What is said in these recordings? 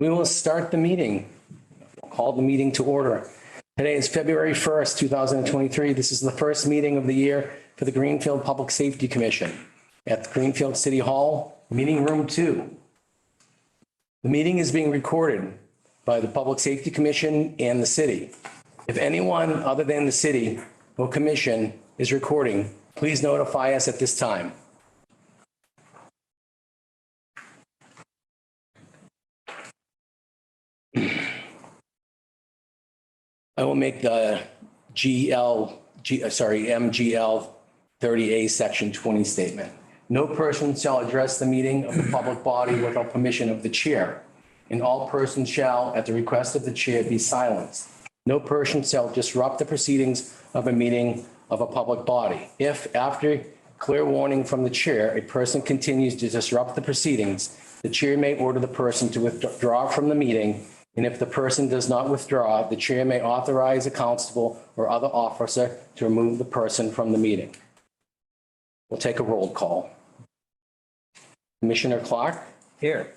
We will start the meeting. We'll call the meeting to order. Today is February 1st, 2023. This is the first meeting of the year for the Greenfield Public Safety Commission at Greenfield City Hall, Meeting Room 2. The meeting is being recorded by the Public Safety Commission and the city. If anyone other than the city or commission is recording, please notify us at this time. I will make the MGL 30A Section 20 statement. No person shall address the meeting of the public body without permission of the chair, and all persons shall, at the request of the chair, be silenced. No person shall disrupt the proceedings of a meeting of a public body. If, after clear warning from the chair, a person continues to disrupt the proceedings, the chair may order the person to withdraw from the meeting. And if the person does not withdraw, the chair may authorize a constable or other officer to remove the person from the meeting. We'll take a roll call. Commissioner Clark? Here.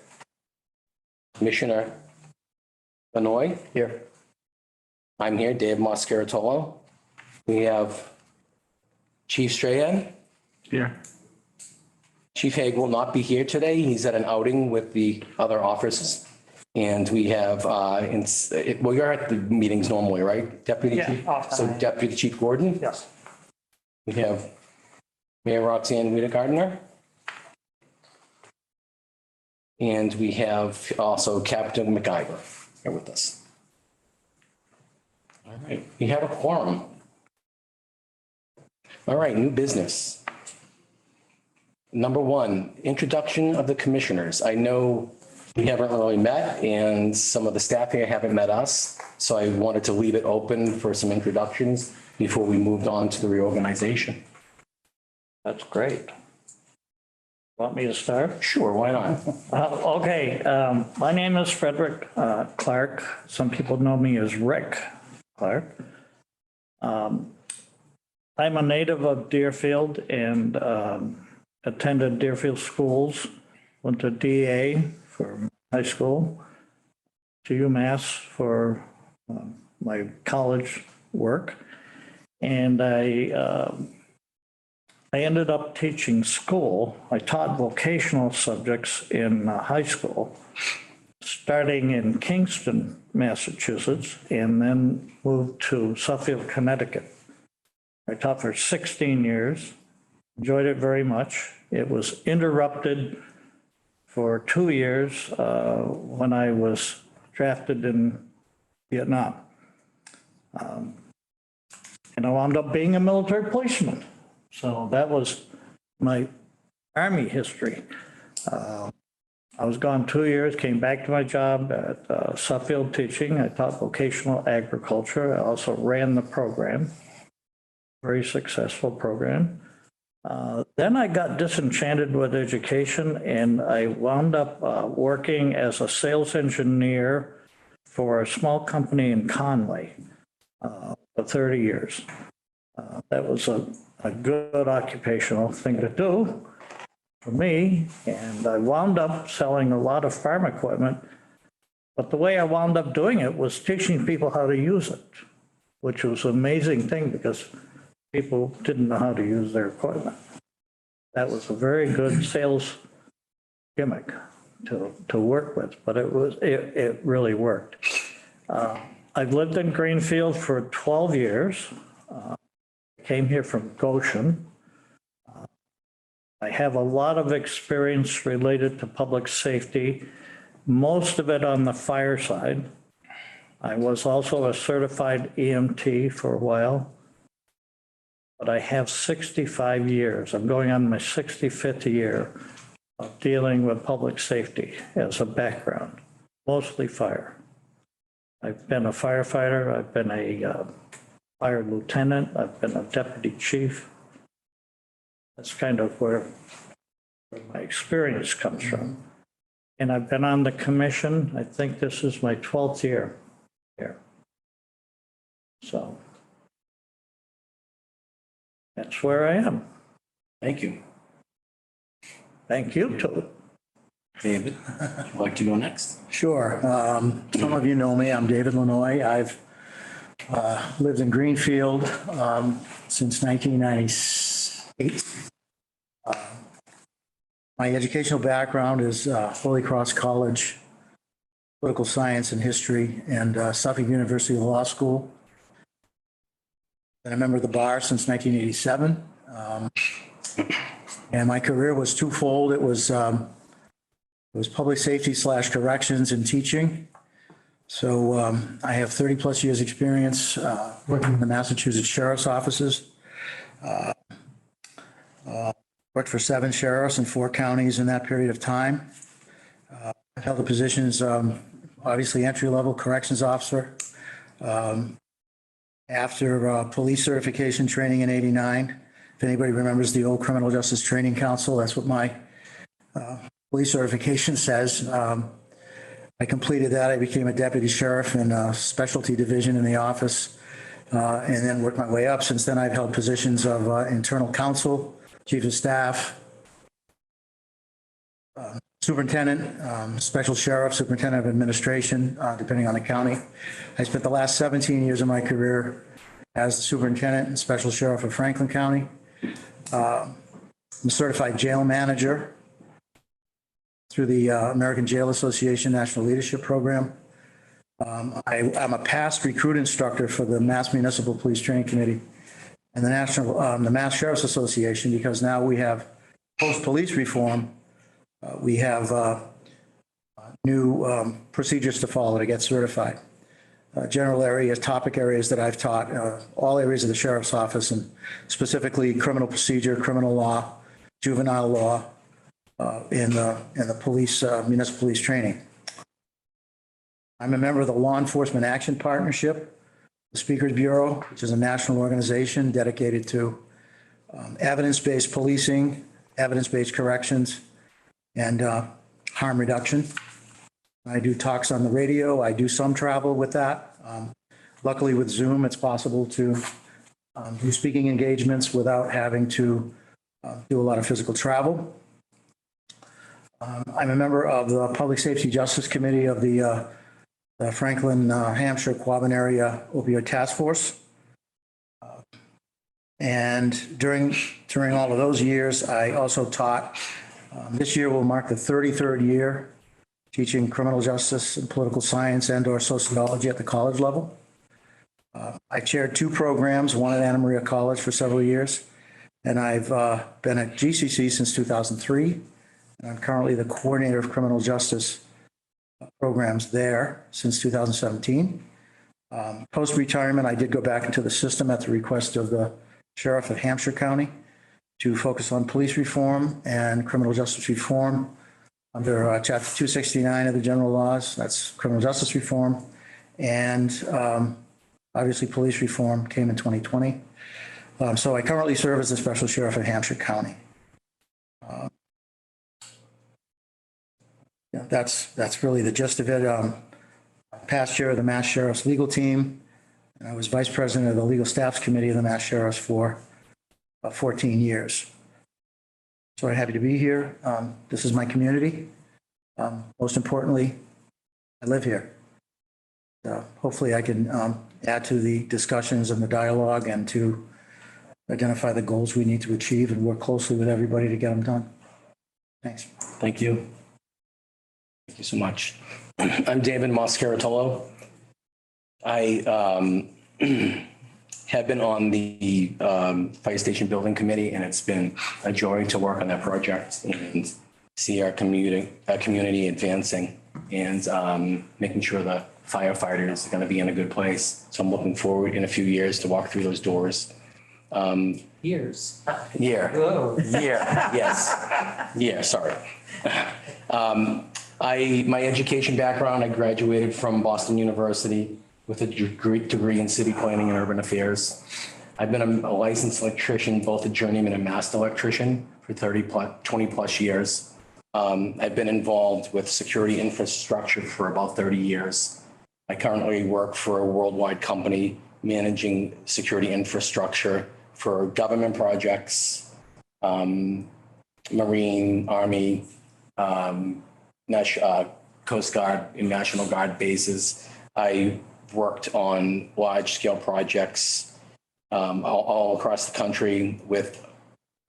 Commissioner Benoit? Here. I'm here, Dave Moscaratolo. We have Chief Strahan? Here. Chief Haig will not be here today. He's at an outing with the other officers. And we have, well, you're at the meetings normally, right? Deputy Chief? So Deputy Chief Gordon? Yes. We have Mayor Roxanne Wiedegardner. And we have also Captain McIver here with us. All right, we have a quorum. All right, new business. Number one, introduction of the commissioners. I know we haven't really met and some of the staff here haven't met us. So I wanted to leave it open for some introductions before we moved on to the reorganization. That's great. Want me to start? Sure, why not? Okay, my name is Frederick Clark. Some people know me as Rick Clark. I'm a native of Deerfield and attended Deerfield schools, went to DA for high school, to UMass for my college work, and I ended up teaching school. I taught vocational subjects in high school, starting in Kingston, Massachusetts, and then moved to Suffield, Connecticut. I taught for 16 years, enjoyed it very much. It was interrupted for 2 years when I was drafted in Vietnam. And I wound up being a military policeman. So that was my Army history. I was gone 2 years, came back to my job at Suffield teaching. I taught vocational agriculture. I also ran the program, very successful program. Then I got disenchanted with education and I wound up working as a sales engineer for a small company in Conway for 30 years. That was a good occupational thing to do for me. And I wound up selling a lot of farm equipment. But the way I wound up doing it was teaching people how to use it, which was an amazing thing because people didn't know how to use their equipment. That was a very good sales gimmick to work with, but it really worked. I've lived in Greenfield for 12 years. Came here from Goshen. I have a lot of experience related to public safety, most of it on the fire side. I was also a certified EMT for a while, but I have 65 years. I'm going on my 65th year of dealing with public safety as a background, mostly fire. I've been a firefighter, I've been a fire lieutenant, I've been a deputy chief. That's kind of where my experience comes from. And I've been on the commission. I think this is my 12th year here. So that's where I am. Thank you. Thank you too. David, would you like to go next? Sure. Some of you know me. I'm David Lanoy. I've lived in Greenfield since 1998. My educational background is Holy Cross College, political science and history, and Suffolk University Law School. Been a member of the bar since 1987. And my career was twofold. It was public safety / corrections and teaching. So I have 30 plus years experience working in the Massachusetts Sheriff's offices. Worked for 7 sheriffs in 4 counties in that period of time. I've held the positions, obviously entry-level corrections officer. After police certification training in '89, if anybody remembers the old Criminal Justice Training Council, that's what my police certification says. I completed that. I became a deputy sheriff in a specialty division in the office, and then worked my way up. Since then, I've held positions of internal counsel, chief of staff, superintendent, special sheriff, superintendent of administration, depending on the county. I spent the last 17 years of my career as the superintendent and special sheriff of Franklin County. I'm a certified jail manager through the American Jail Association National Leadership Program. I'm a past recruit instructor for the Mass Municipal Police Training Committee and the Mass Sheriff's Association, because now we have post-police reform. We have new procedures to follow to get certified. General areas, topic areas that I've taught, all areas of the sheriff's office, and specifically criminal procedure, criminal law, juvenile law, in the police, municipal police training. I'm a member of the Law Enforcement Action Partnership, the Speakers Bureau, which is a national organization dedicated to evidence-based policing, evidence-based corrections, and harm reduction. I do talks on the radio. I do some travel with that. Luckily with Zoom, it's possible to do speaking engagements without having to do a lot of physical travel. I'm a member of the Public Safety Justice Committee of the Franklin, Hampshire, Quabbin area opioid task force. And during all of those years, I also taught, this year will mark the 33rd year teaching criminal justice and political science and/or sociology at the college level. I chaired 2 programs, one at Anna Maria College for several years, and I've been at GCC since 2003. And I'm currently the coordinator of criminal justice programs there since 2017. Post-retirement, I did go back into the system at the request of the sheriff of Hampshire County to focus on police reform and criminal justice reform under Chapter 269 of the general laws. That's criminal justice reform. And obviously police reform came in 2020. So I currently serve as the special sheriff of Hampshire County. Yeah, that's really the gist of it. Past chair of the Mass Sheriff's legal team. And I was vice president of the legal staffs committee of the Mass Sheriff's for 14 years. So I'm happy to be here. This is my community. Most importantly, I live here. Hopefully I can add to the discussions and the dialogue and to identify the goals we need to achieve and work closely with everybody to get them done. Thanks. Thank you. Thank you so much. I'm David Mascaratolo. I have been on the fire station building committee, and it's been a joy to work on that project and see our community advancing and making sure the firefighters are going to be in a good place. So I'm looking forward in a few years to walk through those doors. Years. Year. Whoa. Year, yes. Yeah, sorry. My education background, I graduated from Boston University with a degree in city planning and urban affairs. I've been a licensed electrician, both a journeyman and master electrician for 20 plus years. I've been involved with security infrastructure for about 30 years. I currently work for a worldwide company managing security infrastructure for government projects, Marine, Army, Coast Guard and National Guard bases. I worked on large-scale projects all across the country with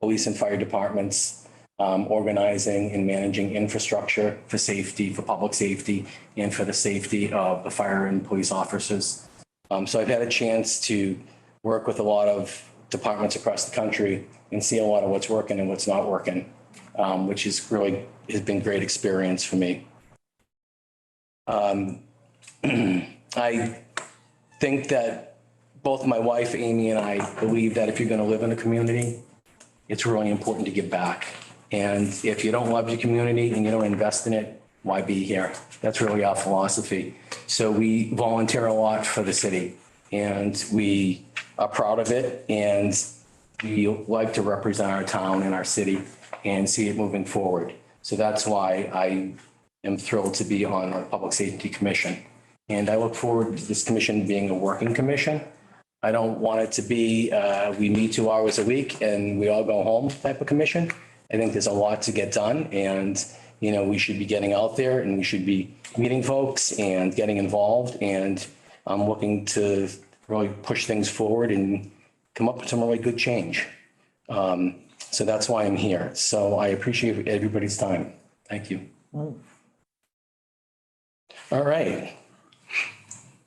police and fire departments, organizing and managing infrastructure for safety, for public safety, and for the safety of the fire and police officers. So I've had a chance to work with a lot of departments across the country and see a lot of what's working and what's not working, which is really has been great experience for me. I think that both my wife, Amy, and I believe that if you're going to live in a community, it's really important to give back. And if you don't love your community and you don't invest in it, why be here? That's really our philosophy. So we volunteer a lot for the city, and we are proud of it, and we like to represent our town and our city and see it moving forward. So that's why I am thrilled to be on the Public Safety Commission. And I look forward to this commission being a working commission. I don't want it to be, we meet 2 hours a week and we all go home type of commission. I think there's a lot to get done, and, you know, we should be getting out there and we should be meeting folks and getting involved. And I'm looking to really push things forward and come up with some really good change. So that's why I'm here. So I appreciate everybody's time. Thank you. All right.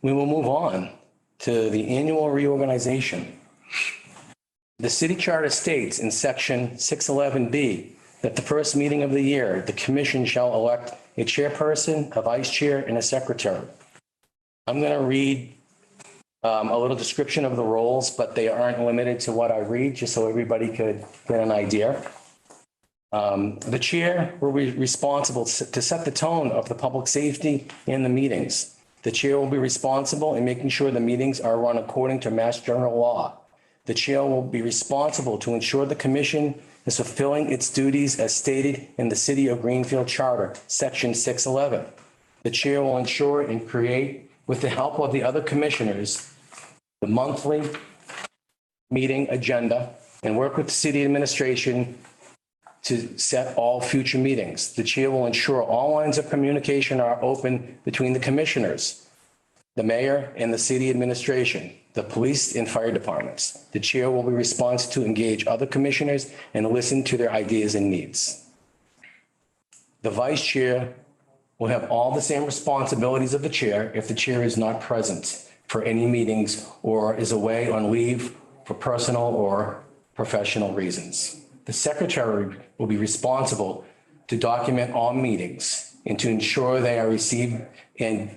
We will move on to the annual reorganization. The city charter states in section 611B that the first meeting of the year, the commission shall elect a chairperson, a vice chair, and a secretary. I'm going to read a little description of the roles, but they aren't limited to what I read, just so everybody could get an idea. The chair will be responsible to set the tone of the public safety in the meetings. The chair will be responsible in making sure the meetings are run according to Mass General Law. The chair will be responsible to ensure the commission is fulfilling its duties as stated in the City of Greenfield Charter, Section 611. The chair will ensure and create, with the help of the other commissioners, the monthly meeting agenda and work with the city administration to set all future meetings. The chair will ensure all lines of communication are open between the commissioners, the mayor, and the city administration, the police and fire departments. The chair will be responsible to engage other commissioners and listen to their ideas and needs. The vice chair will have all the same responsibilities of the chair if the chair is not present for any meetings or is away on leave for personal or professional reasons. The secretary will be responsible to document all meetings and to ensure they are received, and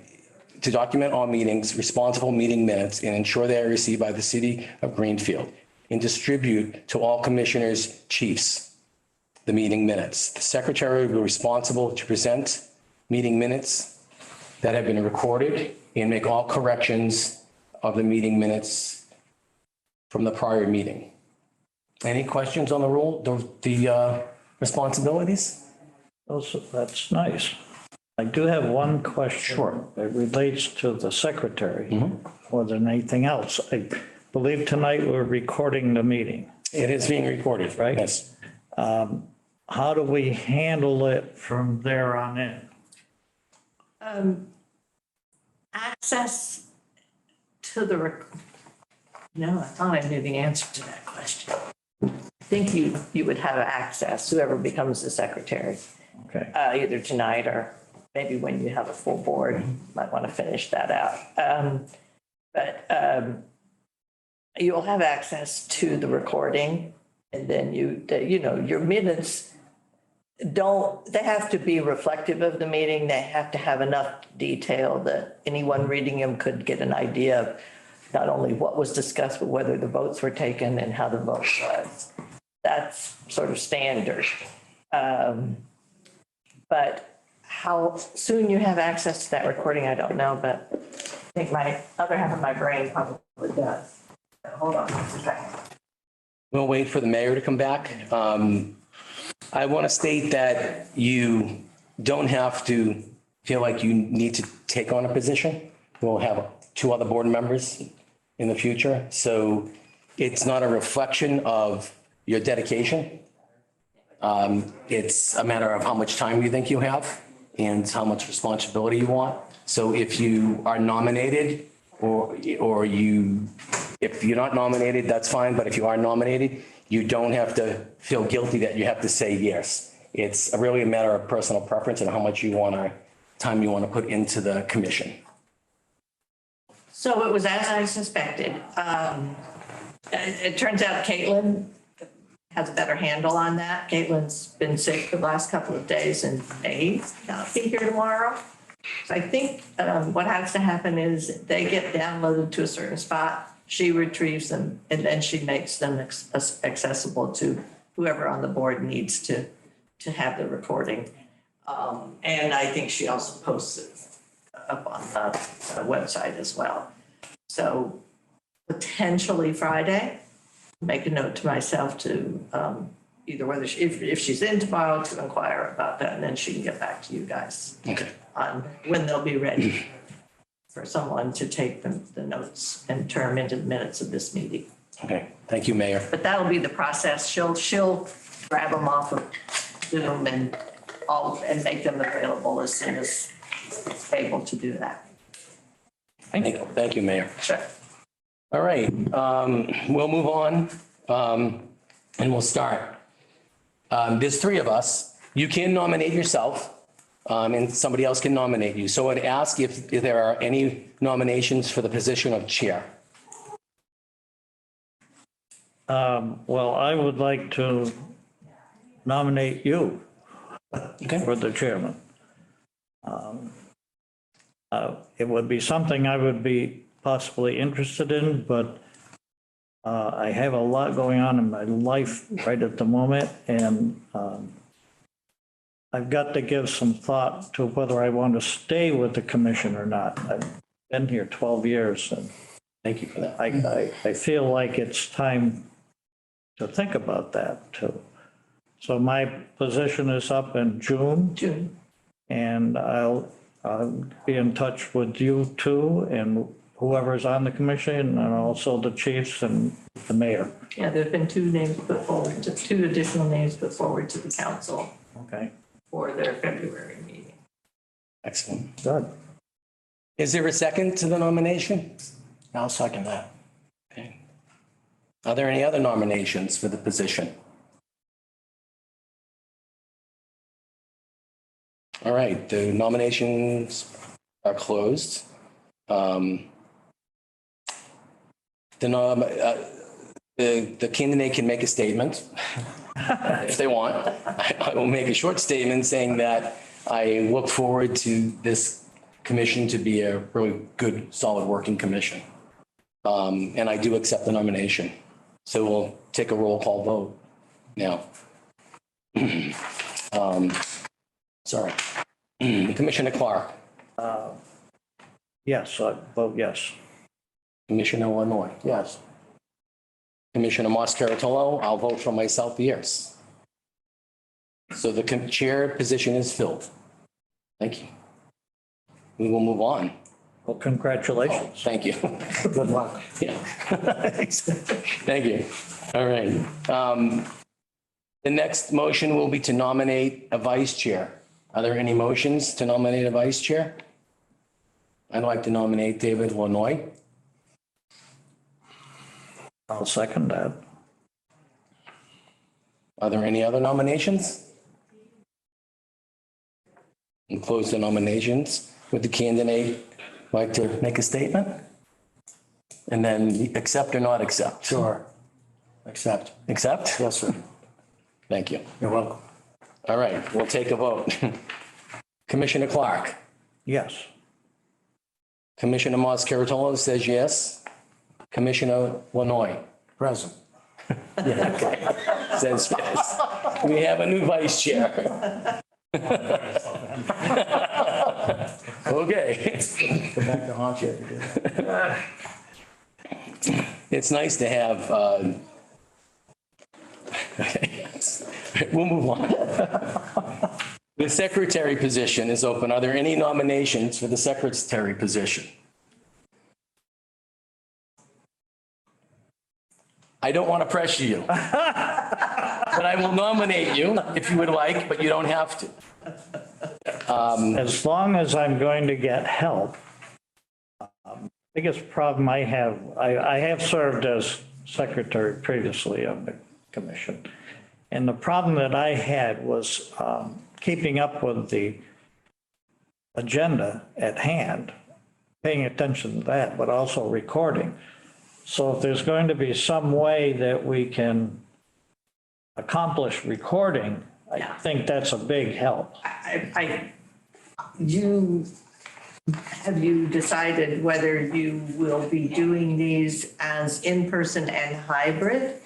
to document all meetings, responsible meeting minutes, and ensure they are received by the city of Greenfield, and distribute to all commissioners, chiefs, the meeting minutes. The secretary will be responsible to present meeting minutes that have been recorded and make all corrections of the meeting minutes from the prior meeting. Any questions on the rule, the responsibilities? That's nice. I do have one question. Sure. It relates to the secretary more than anything else. I believe tonight we're recording the meeting. It is being recorded, Right. Yes. How do we handle it from there on in? Access to the, no, I thought I knew the answer to that question. I think you would have access, whoever becomes the secretary, Okay. either tonight or maybe when you have a full board, might want to finish that out. But you'll have access to the recording, and then your minutes they have to be reflective of the meeting. They have to have enough detail that anyone reading them could get an idea of not only what was discussed, but whether the votes were taken and how the vote was. That's sort of standard. But how soon you have access to that recording, I don't know, but I think my other half of my brain probably does. Hold on just a second. We'll wait for the mayor to come back. I want to state that you don't have to feel like you need to take on a position. We'll have 2 other board members in the future. So it's not a reflection of your dedication. It's a matter of how much time you think you have. and how much responsibility you want. So if you are nominated if you're not nominated, that's fine. But if you are nominated, you don't have to feel guilty that you have to say yes. It's really a matter of personal preference and how much time you want to put into the commission. So it was as I suspected. It turns out Caitlin has a better handle on that. Caitlin's been sick the last couple of days and may not be here tomorrow. So I think what has to happen is they get downloaded to a certain spot, she retrieves them, and then she makes them accessible to whoever on the board needs to have the recording. And I think she also posts it up on the website as well. So potentially Friday, make a note to myself to either whether if she's in tomorrow to inquire about that, and then she can get back to you guys. Okay. On when they'll be ready for someone to take the notes and turn them into the minutes of this meeting. Okay. Thank you, Mayor. But that'll be the process. She'll grab them off of Zoom and make them available as soon as it's able to do that. Thank you, Mayor. Sure. All right, we'll move on and we'll start. There's three of us. You can nominate yourself and somebody else can nominate you. So I'd ask if there are any nominations for the position of chair. Well, I would like to nominate you Okay. for the chairman. It would be something I would be possibly interested in, but I have a lot going on in my life right at the moment, and I've got to give some thought to whether I want to stay with the commission or not. I've been here 12 years, and Thank you for that. I feel like it's time to think about that too. So my position is up in June. And I'll be in touch with you too, and whoever's on the commission, and also the chiefs and the mayor. Yeah, there've been two additional names put forward to the council Okay, for their February meeting. Excellent. good. Is there a second to the nomination? I'll second that. Okay. Are there any other nominations for the position? All right, the nominations are closed. The candidate can make a statement if they want. I will make a short statement saying that I look forward to this commission to be a really good, solid working commission. And I do accept the nomination. So we'll take a roll call vote now. Sorry. Commissioner Clark. Yes, I vote yes. Commissioner Illinois. Yes. Commissioner Moscaritolo, I'll vote for myself, yes. So the chair position is filled. Thank you. We will move on. Well, congratulations. Thank you. Good luck. Yeah. Thank you. All right. The next motion will be to nominate a vice chair. Are there any motions to nominate a vice chair? I'd like to nominate David Lanoy. I'll second that. Are there any other nominations? And close the nominations. Would the candidate like to make a statement? And then accept or not accept? Sure. Accept. Accept? Yes, sir. Thank you. You're welcome. All right, we'll take a vote. Commissioner Clark. Yes. Commissioner Moscaritolo says yes. Commissioner Lanoy Present. says yes. We have a new vice chair. Okay. Go back to haunt you. It's nice to have, okay. We'll move on. The secretary position is open. Are there any nominations for the secretary position? I don't want to pressure you. But I will nominate you if you would like, but you don't have to. As long as I'm going to get help, biggest problem I have served as secretary previously of the commission. And the problem that I had was keeping up with the agenda at hand, paying attention to that, but also recording. So if there's going to be some way that we can accomplish recording, I think that's a big help. Have you decided whether you will be doing these as in-person and hybrid?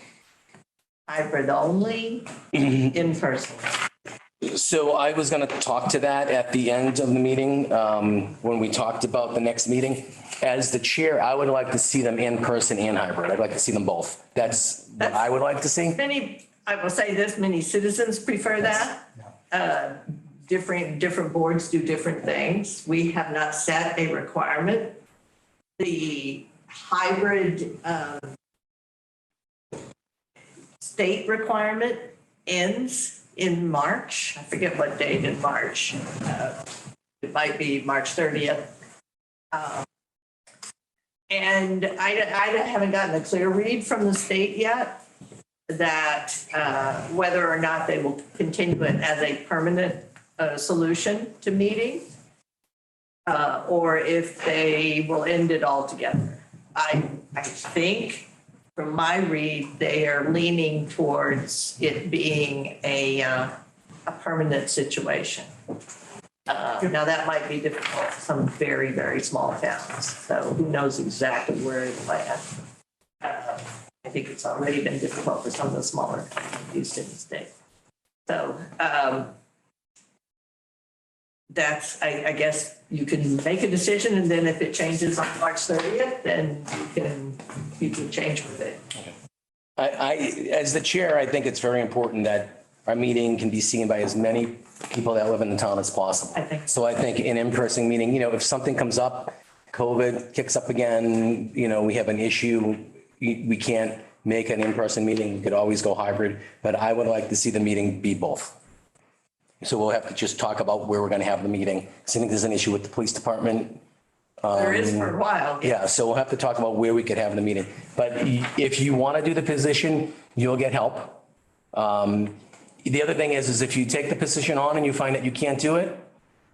Hybrid only, in person? So I was going to talk to that at the end of the meeting, when we talked about the next meeting. As the chair, I would like to see them in person and hybrid. I'd like to see them both. That's what I would like to see. I will say this, many citizens prefer that. Different boards do different things. We have not set a requirement. The hybrid state requirement ends in March. I forget what date in March. It might be March 30th. And I haven't gotten a clear read from the state yet that whether or not they will continue it as a permanent solution to meeting, or if they will end it altogether. I think from my read, they are leaning towards it being a permanent situation. Now that might be difficult for some very, very small towns. So who knows exactly where it lands. I think it's already been difficult for some of the smaller communities in the state. So that's, I guess you can make a decision, and then if it changes on March 30th, then you can change with it. Okay. As the chair, I think it's very important that our meeting can be seen by as many people that live in the town as possible. So I think an in-person meeting, if something comes up, COVID kicks up again, we have an issue, we can't make an in-person meeting, we could always go hybrid, but I would like to see the meeting be both. So we'll have to just talk about where we're going to have the meeting. So I think there's an issue with the police department. There is for a while. Yeah, so we'll have to talk about where we could have the meeting. But if you want to do the position, you'll get help. The other thing is if you take the position on and you find that you can't do it,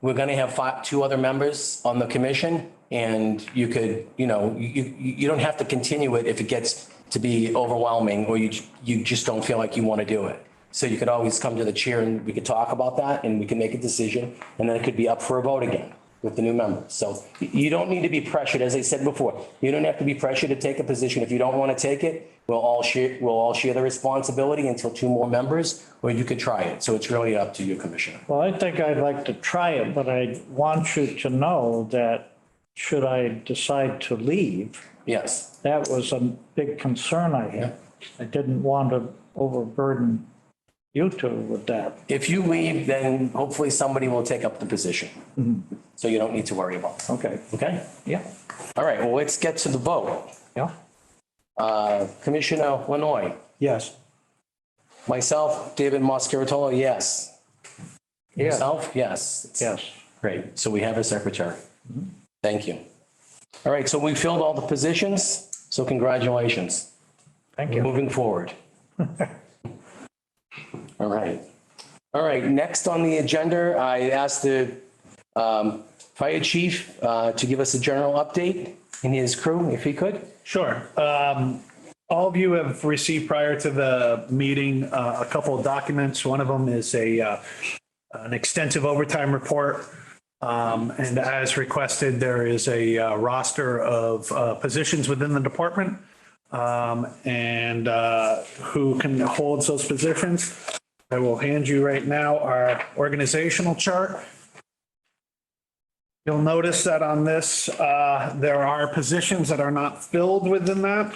we're going to have two other members on the commission, and you could, you don't have to continue it if it gets to be overwhelming or you just don't feel like you want to do it. So you could always come to the chair and we could talk about that and we can make a decision, and then it could be up for a vote again with the new members. So you don't need to be pressured. As I said before, you don't have to be pressured to take a position. If you don't want to take it, we'll all share the responsibility until two more members, or you could try it. So it's really up to you, Commissioner. Well, I think I'd like to try it, but I want you to know that should I decide to leave, Yes. that was a big concern I had. I didn't want to overburden you two with that. If you leave, then hopefully somebody will take up the position. So you don't need to worry about it. Okay. Okay? Yeah. All right, well, let's get to the vote. Yeah. Commissioner Lanoy, Yes. myself, David Moscaritolo, yes. Yourself, yes. Yes. Great, so we have a secretary. Thank you. All right, so we filled all the positions, so congratulations. Thank We're you. moving forward. All right. All right, next on the agenda, I asked the fire chief to give us a general update in his crew, if he could. Sure. All of you have received prior to the meeting a couple of documents. One of them is an extensive overtime report. And as requested, there is a roster of positions within the department and who can hold those positions. I will hand you right now our organizational chart. You'll notice that on this, there are positions that are not filled within that,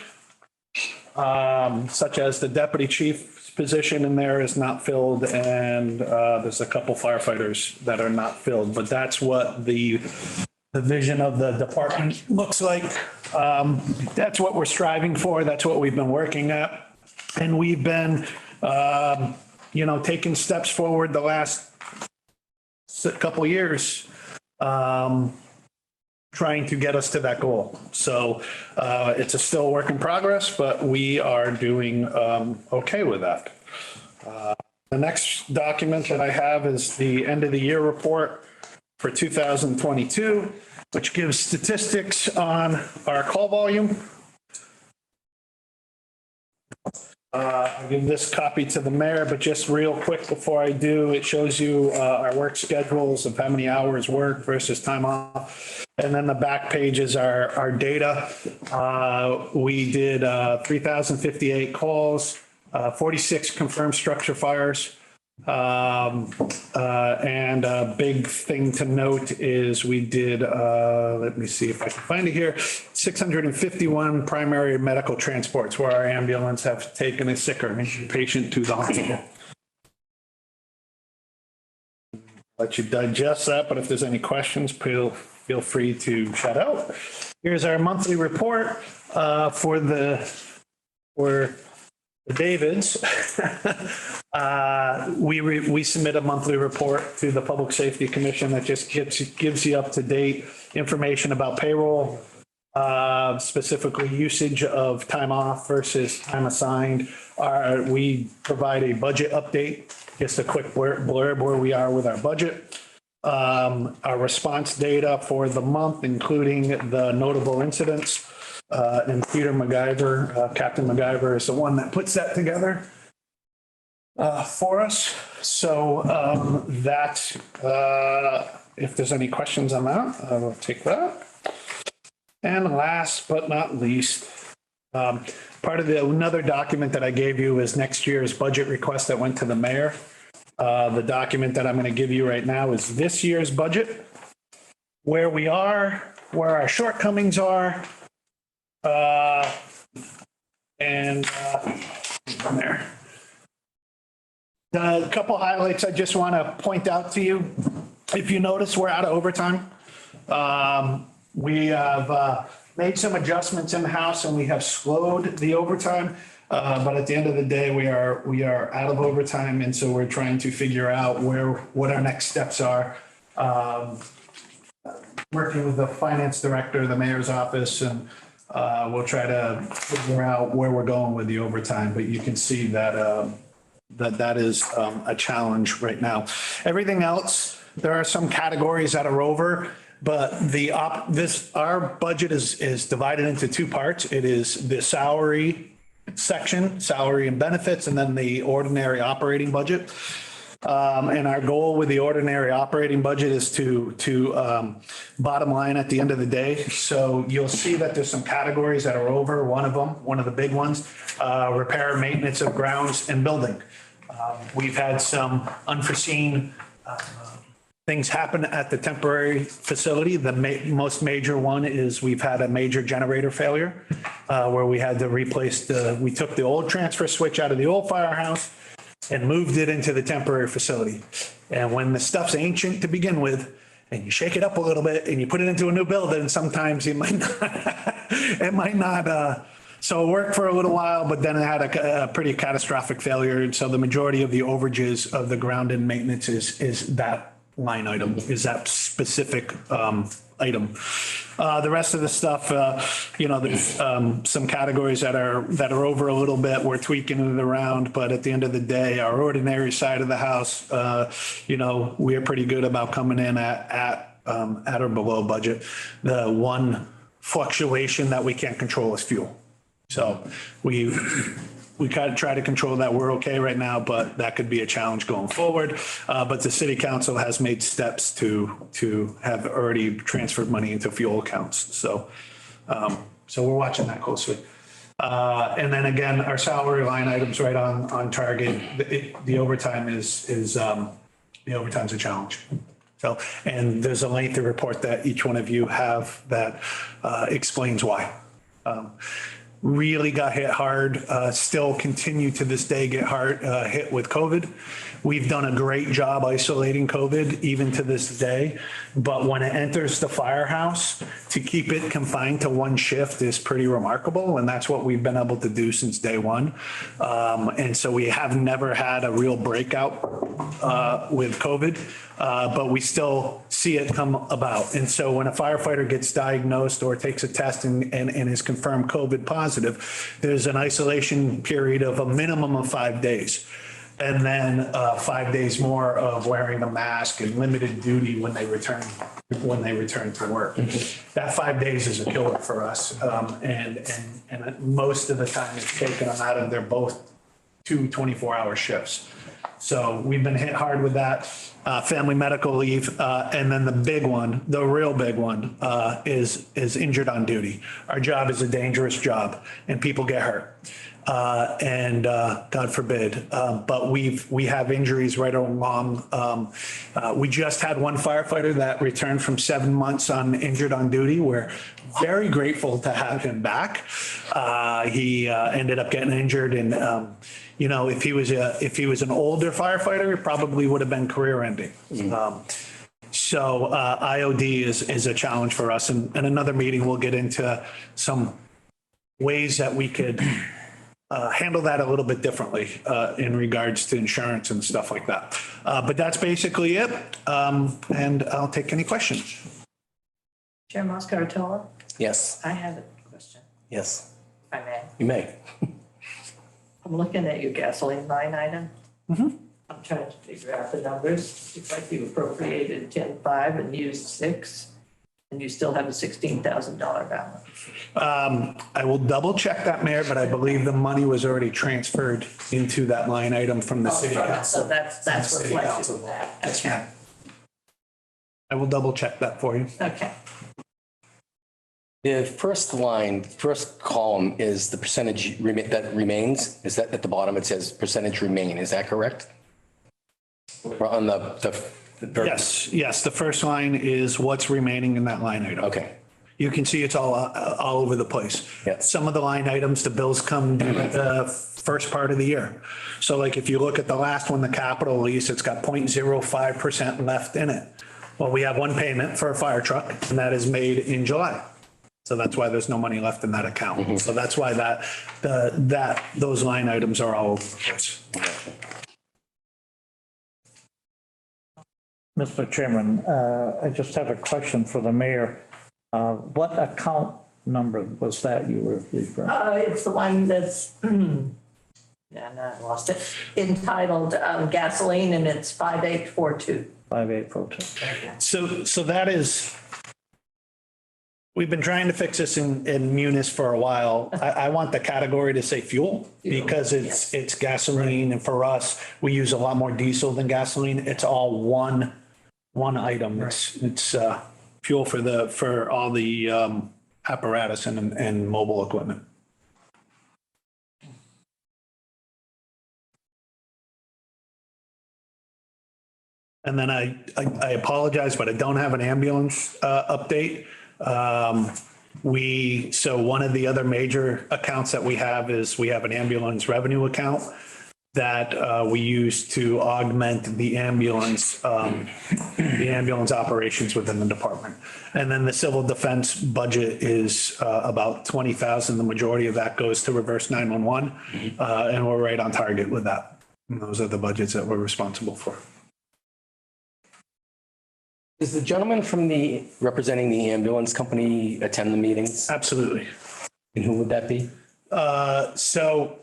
such as the deputy chief's position in there is not filled, and there's a couple firefighters that are not filled, but that's what the vision of the department looks like. That's what we're striving for. That's what we've been working at. And we've been, taking steps forward the last couple of years, trying to get us to that goal. So it's a still work in progress, but we are doing okay with that. The next document that I have is the end of the year report for 2022, which gives statistics on our call volume. I'll give this copy to the mayor, but just real quick before I do, it shows you our work schedules of how many hours worked versus time off. And then the back page is our data. We did 3,058 calls, 46 confirmed structure fires. And a big thing to note is we did, let me see if I can find it here, 651 primary medical transports where our ambulance have taken a sick or injured patient to the hospital. Let you digest that, but if there's any questions, feel free to shout out. Here's our monthly report for the Davids. We submit a monthly report to the Public Safety Commission that just gives you up-to-date information about payroll, specifically usage of time off versus time assigned. We provide a budget update, just a quick blurb where we are with our budget. Our response data for the month, including the notable incidents. And Peter MacGyver, Captain MacGyver is the one that puts that together for us. So if there's any questions on that, I will take that. And last but not least, part of another document that I gave you is next year's budget request that went to the mayor. The document that I'm going to give you right now is this year's budget, where we are, where our shortcomings are, from there. A couple highlights I just want to point out to you. If you notice, we're out of overtime. We have made some adjustments in the house and we have slowed the overtime. But at the end of the day, we are out of overtime. And so we're trying to figure out what our next steps are. Working with the finance director, the mayor's office, and we'll try to figure out where we're going with the overtime, but you can see that that is a challenge right now. Everything else, there are some categories that are over, but our budget is divided into two parts. It is the salary section, salary and benefits, and then the ordinary operating budget. And our goal with the ordinary operating budget is to bottom line at the end of the day. So you'll see that there's some categories that are over. One of the big ones, repair and maintenance of grounds and building. We've had some unforeseen things happen at the temporary facility. The most major one is we've had a major generator failure where we had to replace we took the old transfer switch out of the old firehouse and moved it into the temporary facility. And when the stuff's ancient to begin with, and you shake it up a little bit and you put it into a new building, sometimes it might not, so it worked for a little while, but then it had a pretty catastrophic failure. And so the majority of the overages of the ground and maintenance is that line item, is that specific item. The rest of the stuff, there's some categories that are over a little bit. We're tweaking it around, but at the end of the day, our ordinary side of the house, we are pretty good about coming in at or below budget. The one fluctuation that we can't control is fuel. So we kind of try to control that. We're okay right now, but that could be a challenge going forward. But the city council has made steps to have already transferred money into fuel accounts. So we're watching that closely. And then again, our salary line items right on target. The overtime is a challenge. So, and there's a lengthy report that each one of you have that explains why. Really got hit hard, still continue to this day get hit with COVID. We've done a great job isolating COVID even to this day. But when it enters the firehouse, to keep it confined to one shift is pretty remarkable. And that's what we've been able to do since day one. And so we have never had a real breakout with COVID, but we still see it come about. And so when a firefighter gets diagnosed or takes a test and is confirmed COVID positive, there's an isolation period of a minimum of 5 days. And then 5 days more of wearing a mask and limited duty when they return to work. That 5 days is a killer for us. And most of the time it's taken them out of their both 2 24-hour shifts. So we've been hit hard with that. Family medical leave. And then the big one, the real big one, is injured on duty. Our job is a dangerous job and people get hurt. And God forbid, but we have injuries right along. We just had one firefighter that returned from 7 months on injured on duty. We're very grateful to have him back. He ended up getting injured, and you know, if he was an older firefighter, it probably would have been career ending. So IOD is a challenge for us, and another meeting we'll get into some ways that we could handle that a little bit differently in regards to insurance and stuff like that. But that's basically it. And I'll take any questions. Chair Moscato, Yes, I have a question, yes, if I may. you may. I'm looking at your gasoline line item. I'm trying to figure out the numbers. It's like you appropriated 10.5 and used 6, and you still have a $16,000 balance. I will double check that, Mayor, but I believe the money was already transferred into that line item from the city council. So that's City reflected council. in that. Yes, Okay. ma'am. I will double check that for you. Okay. The first line, first column is the percentage that remains. Is that at the bottom? It says percentage remain. Is that correct? Or on the Yes, the first line is what's remaining in that line item. Okay. You can see it's all over the place. Yeah. Some of the line items, the bills come due at the first part of the year. So like if you look at the last one, the capital lease, it's got 0.05% left in it. Well, we have one payment for a fire truck, and that is made in July. So that's why there's no money left in that account. So that's why those line items are all over the place. Mr. Chairman, I just have a question for the mayor. What account number was that you were referring? It's the one that's, yeah, no, I lost it, entitled gasoline, and it's 5842. 5842. So that is, we've been trying to fix this in Munis for a while. I want the category to say fuel because it's gasoline. And for us, we use a lot more diesel than gasoline. It's all one item. It's fuel for all the apparatus and mobile equipment. And then I apologize, but I don't have an ambulance update. So one of the other major accounts that we have is we have an ambulance revenue account that we use to augment the ambulance operations within the department. And then the civil defense budget is about 20,000. The majority of that goes to reverse 911. And we're right on target with that. And those are the budgets that we're responsible for. Does the gentleman representing the ambulance company attend the meetings? Absolutely. And who would that be? So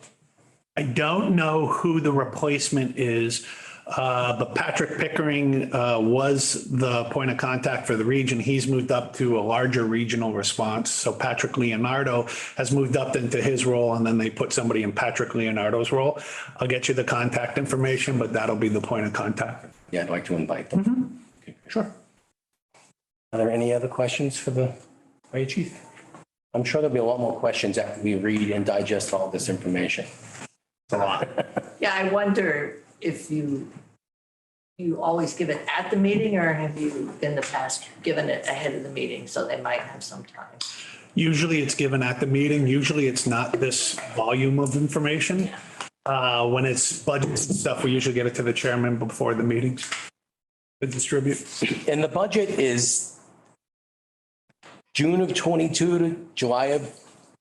I don't know who the replacement is, but Patrick Pickering was the point of contact for the region. He's moved up to a larger regional response. So Patrick Leonardo has moved up into his role, and then they put somebody in Patrick Leonardo's role. I'll get you the contact information, but that'll be the point of contact. Yeah, I'd like to invite them. Okay, sure. Are there any other questions for the fire chief? I'm sure there'll be a lot more questions after we read and digest all this information. It's a lot. Yeah, I wonder if you always give it at the meeting, or have you in the past given it ahead of the meeting so they might have some time? Usually it's given at the meeting. Usually it's not this volume of information. When it's budgets and stuff, we usually get it to the chairman before the meetings to distribute. And the budget is June of 22 to July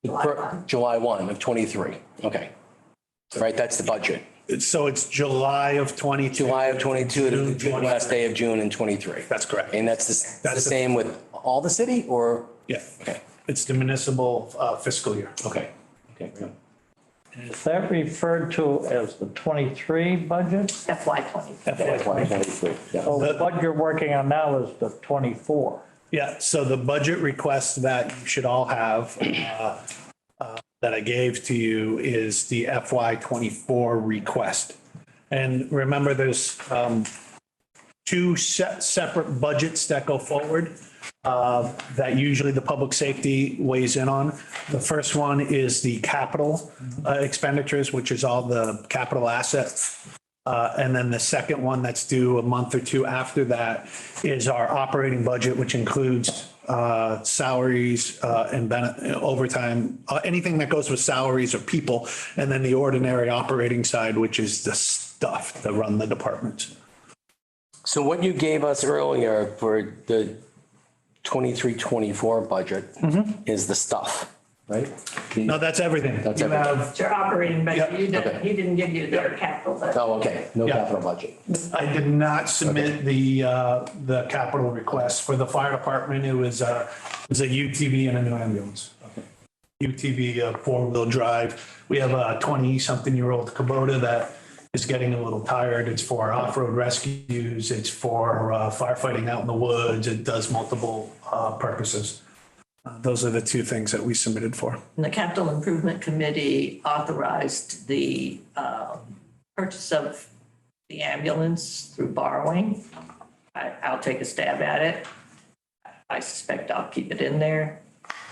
1 of 23. Okay. Right, that's the budget. So it's July of 22. July of 22 to the June last day of June in 23. That's correct. And that's the same with all the city or? Yeah. Okay. It's the municipal fiscal year. Okay. Okay. Is that referred to as the 23 budget? FY 20. FY 23. Yeah. So what you're working on now is the 24. Yeah, so the budget request that you should all have, that I gave to you is the FY 24 request. And remember, there's two separate budgets that go forward that usually the public safety weighs in on. The first one is the capital expenditures, which is all the capital assets. And then the second one that's due a month or two after that is our operating budget, which includes salaries and overtime, anything that goes with salaries or people, and then the ordinary operating side, which is the stuff that run the departments. So what you gave us earlier for the 23-24 budget is the stuff, right? No, that's everything. That's You everything. have- It's your operating budget. Yeah. You didn't, Okay. he didn't give you their capital budget. Oh, okay. No Yeah. capital budget. I did not submit the capital request for the fire department. It was a UTV and a new ambulance. UTV, four-wheel drive. We have a 20-something-year-old Kubota that is getting a little tired. It's for off-road rescues. It's for firefighting out in the woods. It does multiple purposes. Those are the two things that we submitted for. And the capital improvement committee authorized the purchase of the ambulance through borrowing. I'll take a stab at it. I suspect I'll keep it in there.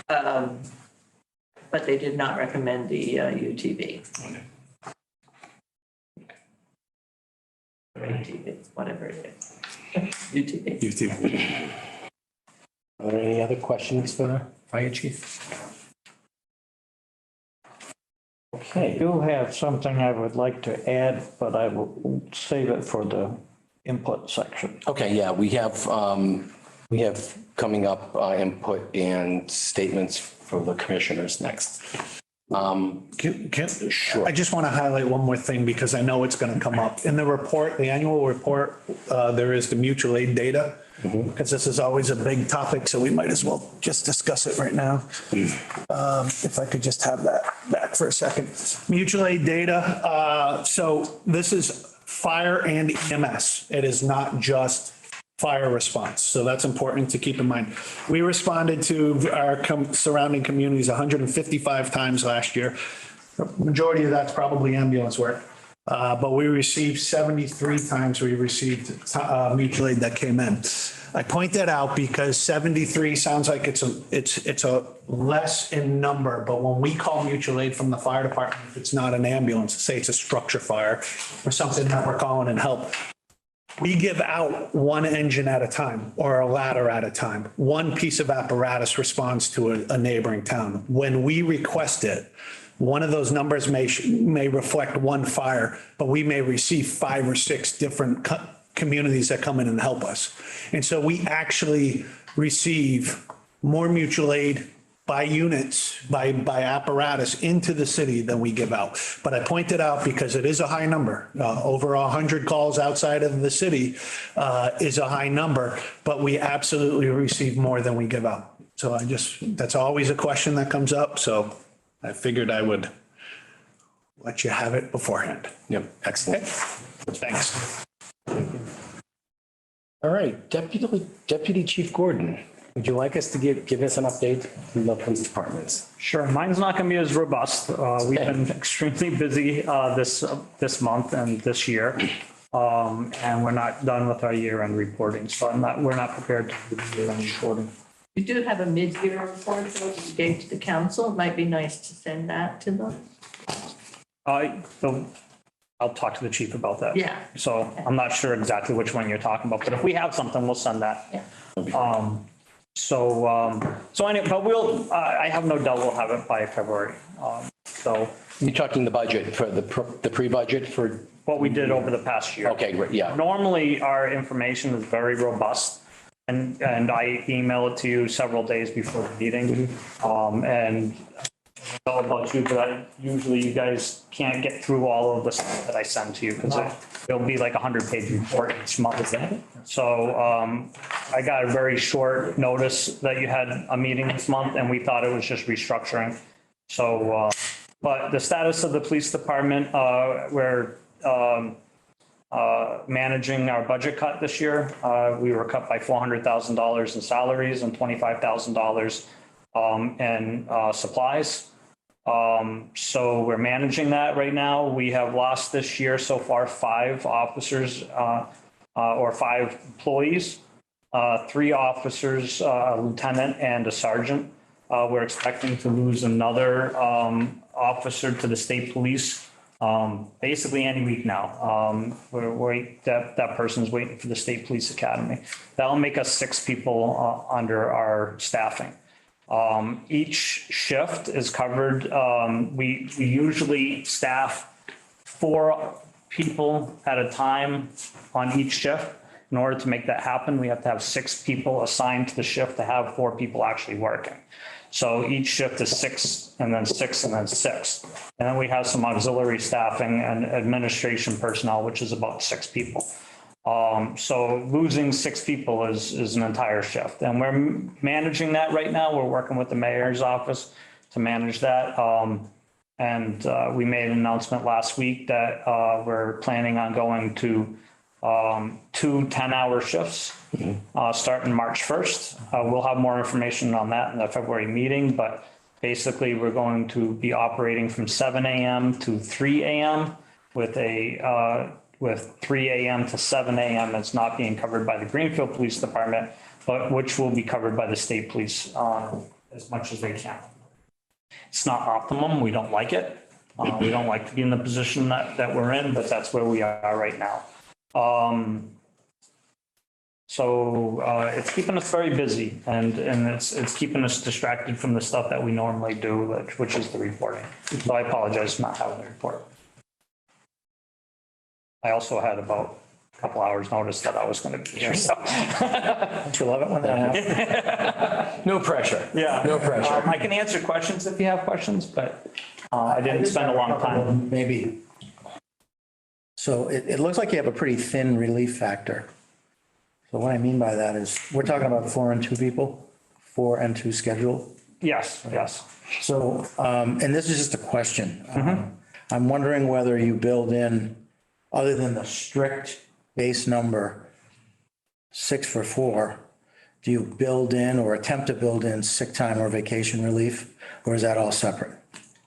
But they did not recommend the UTV. Or ATV, whatever it is. UTV. UTV. Are there any other questions for the fire chief? I Okay. do have something I would like to add, but I will save it for the input section. Okay, yeah, we have coming up input and statements for the commissioners next. Sure. I just want to highlight one more thing because I know it's going to come up. In the report, the annual report, there is the mutual aid data. Because this is always a big topic, so we might as well just discuss it right now. If I could just have that back for a second. Mutual aid data. So this is fire and EMS. It is not just fire response. So that's important to keep in mind. We responded to our surrounding communities 155 times last year. The majority of that's probably ambulance work. But we received 73 times we received mutual aid that came in. I point that out because 73 sounds like it's a less in number, but when we call mutual aid from the fire department, if it's not an ambulance, say it's a structure fire or something that we're calling in help, we give out one engine at a time or a ladder at a time. One piece of apparatus responds to a neighboring town. When we request it, one of those numbers may reflect one fire, but we may receive 5 or 6 different communities that come in and help us. And so we actually receive more mutual aid by units, by apparatus into the city than we give out. But I point it out because it is a high number. Over 100 calls outside of the city is a high number, but we absolutely receive more than we give out. So that's always a question that comes up. So I figured I would let you have it beforehand. Yep, excellent. Thanks. All right, Deputy Chief Gordon, would you like us to give us an update from the police departments? Sure. Mine's not going to be as robust. We've been extremely busy this month and this year. And we're not done with our year-end reporting. So we're not prepared to do the year-end reporting. You do have a mid-year report that you gave to the council. It might be nice to send that to them. I'll talk to the chief about that. Yeah. So I'm not sure exactly which one you're talking about, but if we have something, we'll send that. Yeah. But I have no doubt we'll have it by February. So You're talking the budget for the pre-budget for, what we did over the past year. okay, great, yeah. Normally, our information is very robust, and I email it to you several days before the meeting. And I don't know about you, but usually you guys can't get through all of the stuff that I send to you because it'll be like a 100-page report each month. So I got a very short notice that you had a meeting this month, and we thought it was just restructuring. So, but the status of the police department, we're managing our budget cut this year. We were cut by $400,000 in salaries and $25,000 in supplies. So we're managing that right now. We have lost this year so far 5 officers or 5 employees, 3 officers, a lieutenant and a sergeant. We're expecting to lose another officer to the state police basically any week now. That person's waiting for the State Police Academy. That'll make us 6 people under our staffing. Each shift is covered. We usually staff 4 people at a time on each shift. In order to make that happen, we have to have 6 people assigned to the shift to have 4 people actually working. So each shift is 6 and then 6 and then 6. And then we have some auxiliary staffing and administration personnel, which is about 6 people. So losing 6 people is an entire shift, and we're managing that right now. We're working with the mayor's office to manage that. And we made an announcement last week that we're planning on going to 2 10-hour shifts starting March 1st. We'll have more information on that in the February meeting, but basically we're going to be operating from 7 a.m. to 3 a.m. with 3 a.m. to 7 a.m. It's not being covered by the Greenfield Police Department, but which will be covered by the state police as much as they can. It's not optimum. We don't like it. We don't like to be in the position that we're in, but that's where we are right now. So it's keeping us very busy, and it's keeping us distracted from the stuff that we normally do, which is the reporting. So I apologize for not having the report. I also had about a couple hours notice that I was going to be here. So. Don't you love it when that happens? No pressure. Yeah. No pressure. I can answer questions if you have questions, but I didn't spend a long time. Maybe. So it looks like you have a pretty thin relief factor. So what I mean by that is we're talking about 4 and 2 people, 4 and 2 schedule. Yes, yes. So, and this is just a question. I'm wondering whether you build in, other than the strict base number, 6 for 4, do you build in or attempt to build in sick time or vacation relief, or is that all separate?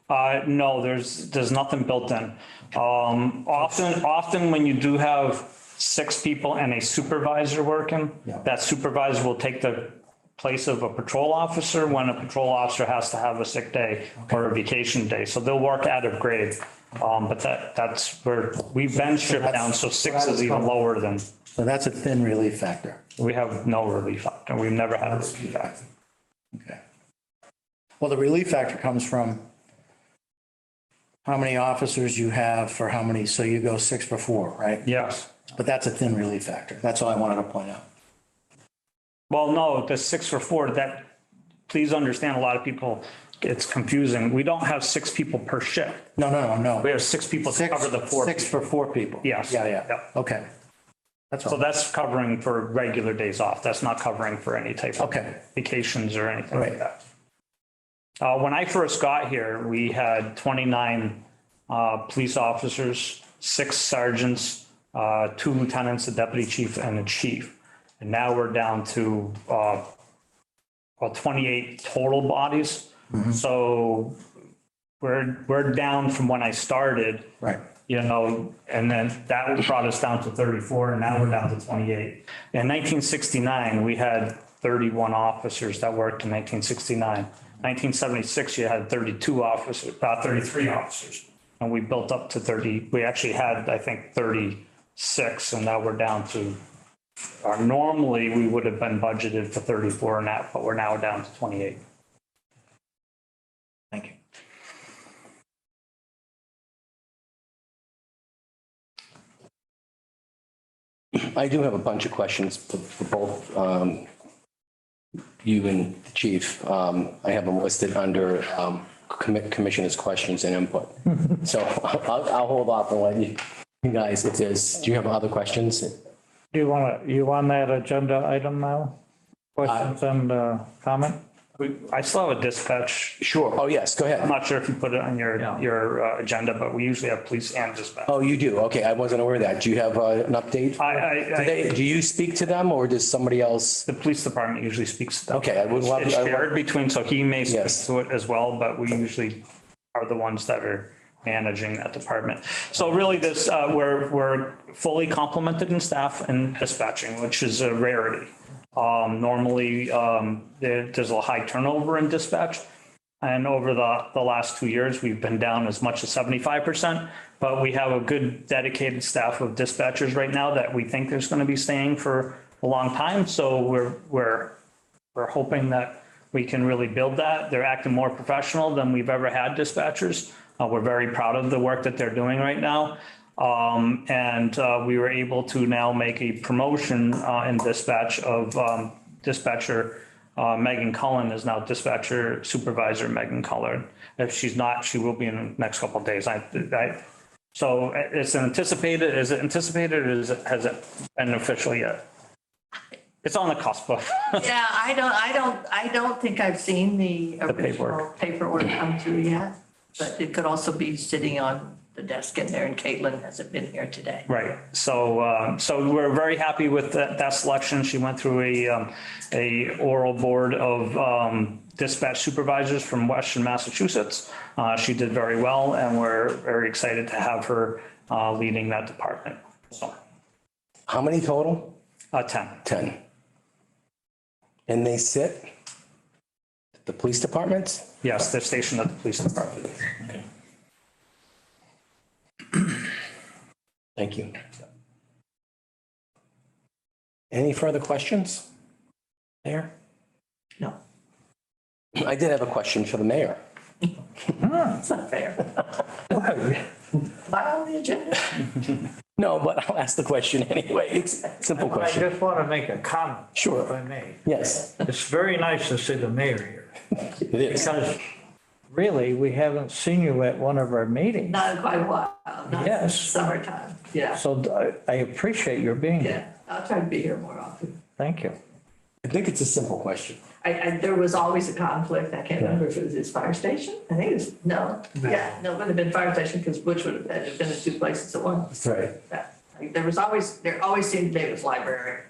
No, there's nothing built in. Often when you do have 6 people and a supervisor working, that supervisor will take the place of a patrol officer when a patrol officer has to have a sick day or a vacation day. So they'll work out of grade. But that's where we've been stripped down. So 6 is even lower than. So that's a thin relief factor. We have no relief factor. We've never had a relief factor. Okay. Well, the relief factor comes from how many officers you have for how many, so you go 6 for 4, right? Yes. But that's a thin relief factor. That's all I wanted to point out. Well, no, the 6 for 4, that, please understand, a lot of people, it's confusing. We don't have 6 people per shift. No. We have 6 people to cover the 4. 6 for 4 people. Yes. Yeah. Okay. That's all. So that's covering for regular days off. That's not covering for any type of vacations or anything like that. When I first got here, we had 29 police officers, 6 sergeants, 2 lieutenants, a deputy chief, and a chief. And now we're down to 28 total bodies. So we're down from when I started. Right. You know, and then that brought us down to 34, and now we're down to 28. In 1969, we had 31 officers that worked in 1969. 1976, you had 32 officers, 33 officers, and we built up to 30. We actually had, I think, 36, and now we're down to, normally we would have been budgeted for 34 and that, but we're now down to 28. Thank you. I do have a bunch of questions for both you and the chief. I have them listed under commissioners' questions and input. So I'll hold off and let you guys, if there's, do you have other questions? Do you on that agenda item now? Questions and comment? I still have a dispatch. Sure. Oh, yes, go I'm ahead. not sure if you put it on your agenda, but we usually have police and dispatch. Oh, you do? Okay, I wasn't aware of that. Do you have an update? Do you speak to them or does somebody else? The police department usually speaks to them. Okay, I would love. It's shared between, so he may speak Yes. to it as well, but we usually are the ones that are managing that department. So really this, we're fully complemented in staff and dispatching, which is a rarity. Normally, there's a high turnover in dispatch. And over the last 2 years, we've been down as much as 75%, but we have a good dedicated staff of dispatchers right now that we think is going to be staying for a long time. So we're hoping that we can really build that. They're acting more professional than we've ever had dispatchers. We're very proud of the work that they're doing right now. We were able to now make a promotion in dispatch of dispatcher Megan Cullen is now dispatcher supervisor Megan Cullen. If she's not, she will be in the next couple of days. So it's anticipated. Is it anticipated or has it been official yet? It's on the cusp of. Yeah, I don't think I've seen the original paperwork come through yet, but it could also be sitting on the desk in there and Caitlin hasn't been here today. Right. So we're very happy with that selection. She went through a oral board of dispatch supervisors from Western Massachusetts. She did very well and we're very excited to have her leading that department. So How many total? 10. 10. And they sit at the police departments? Yes, they're stationed at the police department. Okay. Thank you. Any further questions there? No, I did have a question for the mayor. it's not fair. Not on the agenda. No, but I'll ask the question anyway. It's a simple I question. just want to make a comment. Sure. If I may. Yes, It's very nice to see the mayor here it is. because really, we haven't seen you at one of our meetings. Not in quite a while, not Yes. since summertime. Yeah, So I appreciate your being here. yeah, I'll try to be here more often. Thank you. I think it's a simple question. There was always a conflict. I can't remember if it was his fire station. I think it was, no, yeah, no, it would have been fire station because Butch would have been in two places at once. That's right. Yeah. There always seemed to be, it was library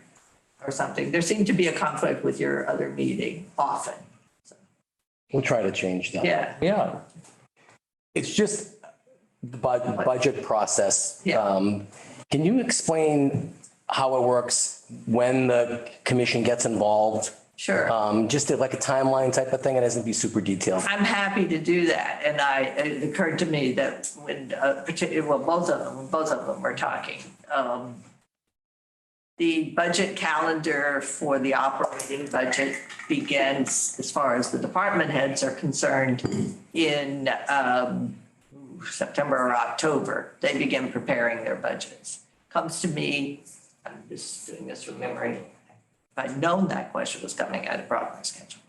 or something. There seemed to be a conflict with your other meeting often. We'll try to change that. Yeah, Yeah. It's just the budget process. Yeah. Can you explain how it works when the commission gets involved? sure. Just like a timeline type of thing. It doesn't be super detailed. I'm happy to do that. And it occurred to me that when, both of them were talking, the budget calendar for the operating budget begins, as far as the department heads are concerned, in September or October. They begin preparing their budgets. Comes to me, I'm just doing this from memory. If I'd known that question was coming, I'd have brought my schedule.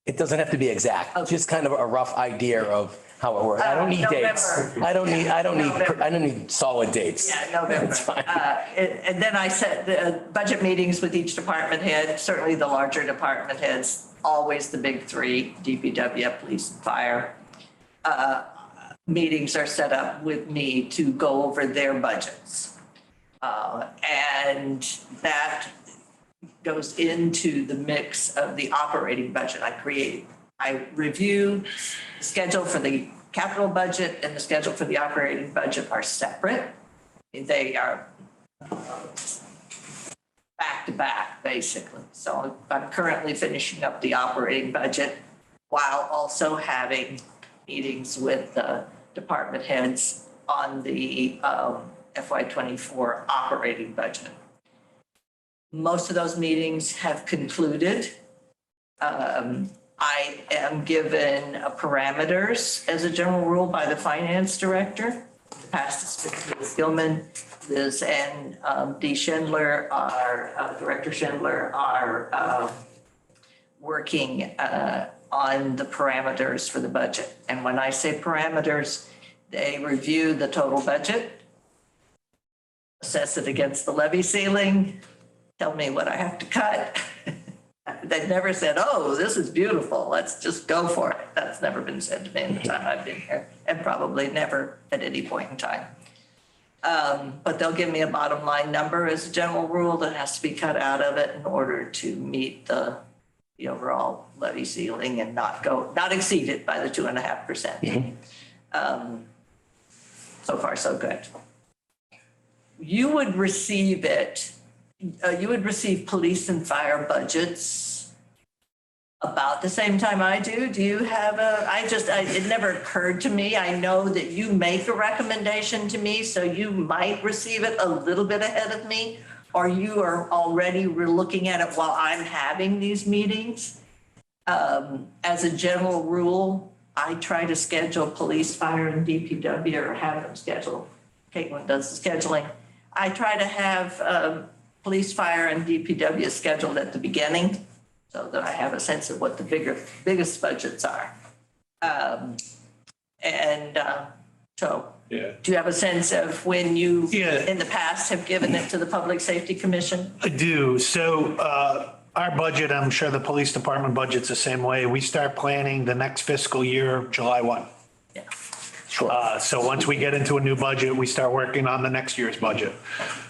It doesn't have to be exact, Okay. just kind of a rough idea of how it works. I don't need dates. November. I don't need solid dates. Yeah, November. That's fine. And then I said, the budget meetings with each department head, certainly the larger department heads, always the big three, DPW, police and fire. Meetings are set up with me to go over their budgets. And that goes into the mix of the operating budget I created. I review the schedule for the capital budget and the schedule for the operating budget are separate. They are back to back, basically. So I'm currently finishing up the operating budget while also having meetings with the department heads on the FY24 operating budget. Most of those meetings have concluded. I am given parameters as a general rule by the finance director Past it's been Liz Gilman, Liz and Dee Schindler Director Schindler are working on the parameters for the budget. And when I say parameters, they review the total budget, assess it against the levy ceiling, tell me what I have to cut. They've never said, oh, this is beautiful, let's just go for it. That's never been said to me in the time I've been here, and probably never at any point in time. But they'll give me a bottom line number as a general rule that has to be cut out of it in order to meet the overall levy ceiling and not exceed it by the 2.5%. So far, so good. You would receive it. You would receive police and fire budgets about the same time I do. Do you have it never occurred to me. I know that you make a recommendation to me, so you might receive it a little bit ahead of me, or you are already looking at it while I'm having these meetings. As a general rule, I try to schedule police, fire, and DPW, or have them schedule. Caitlin does the scheduling. I try to have police, fire, and DPW scheduled at the beginning so that I have a sense of what the biggest budgets are. So do you have a sense of when you, in the past, have given it to the Public Safety Commission? I do. So our budget, I'm sure the police department budget's the same way. We start planning the next fiscal year, July 1. Yeah. So once we get into a new budget, we start working on the next year's budget.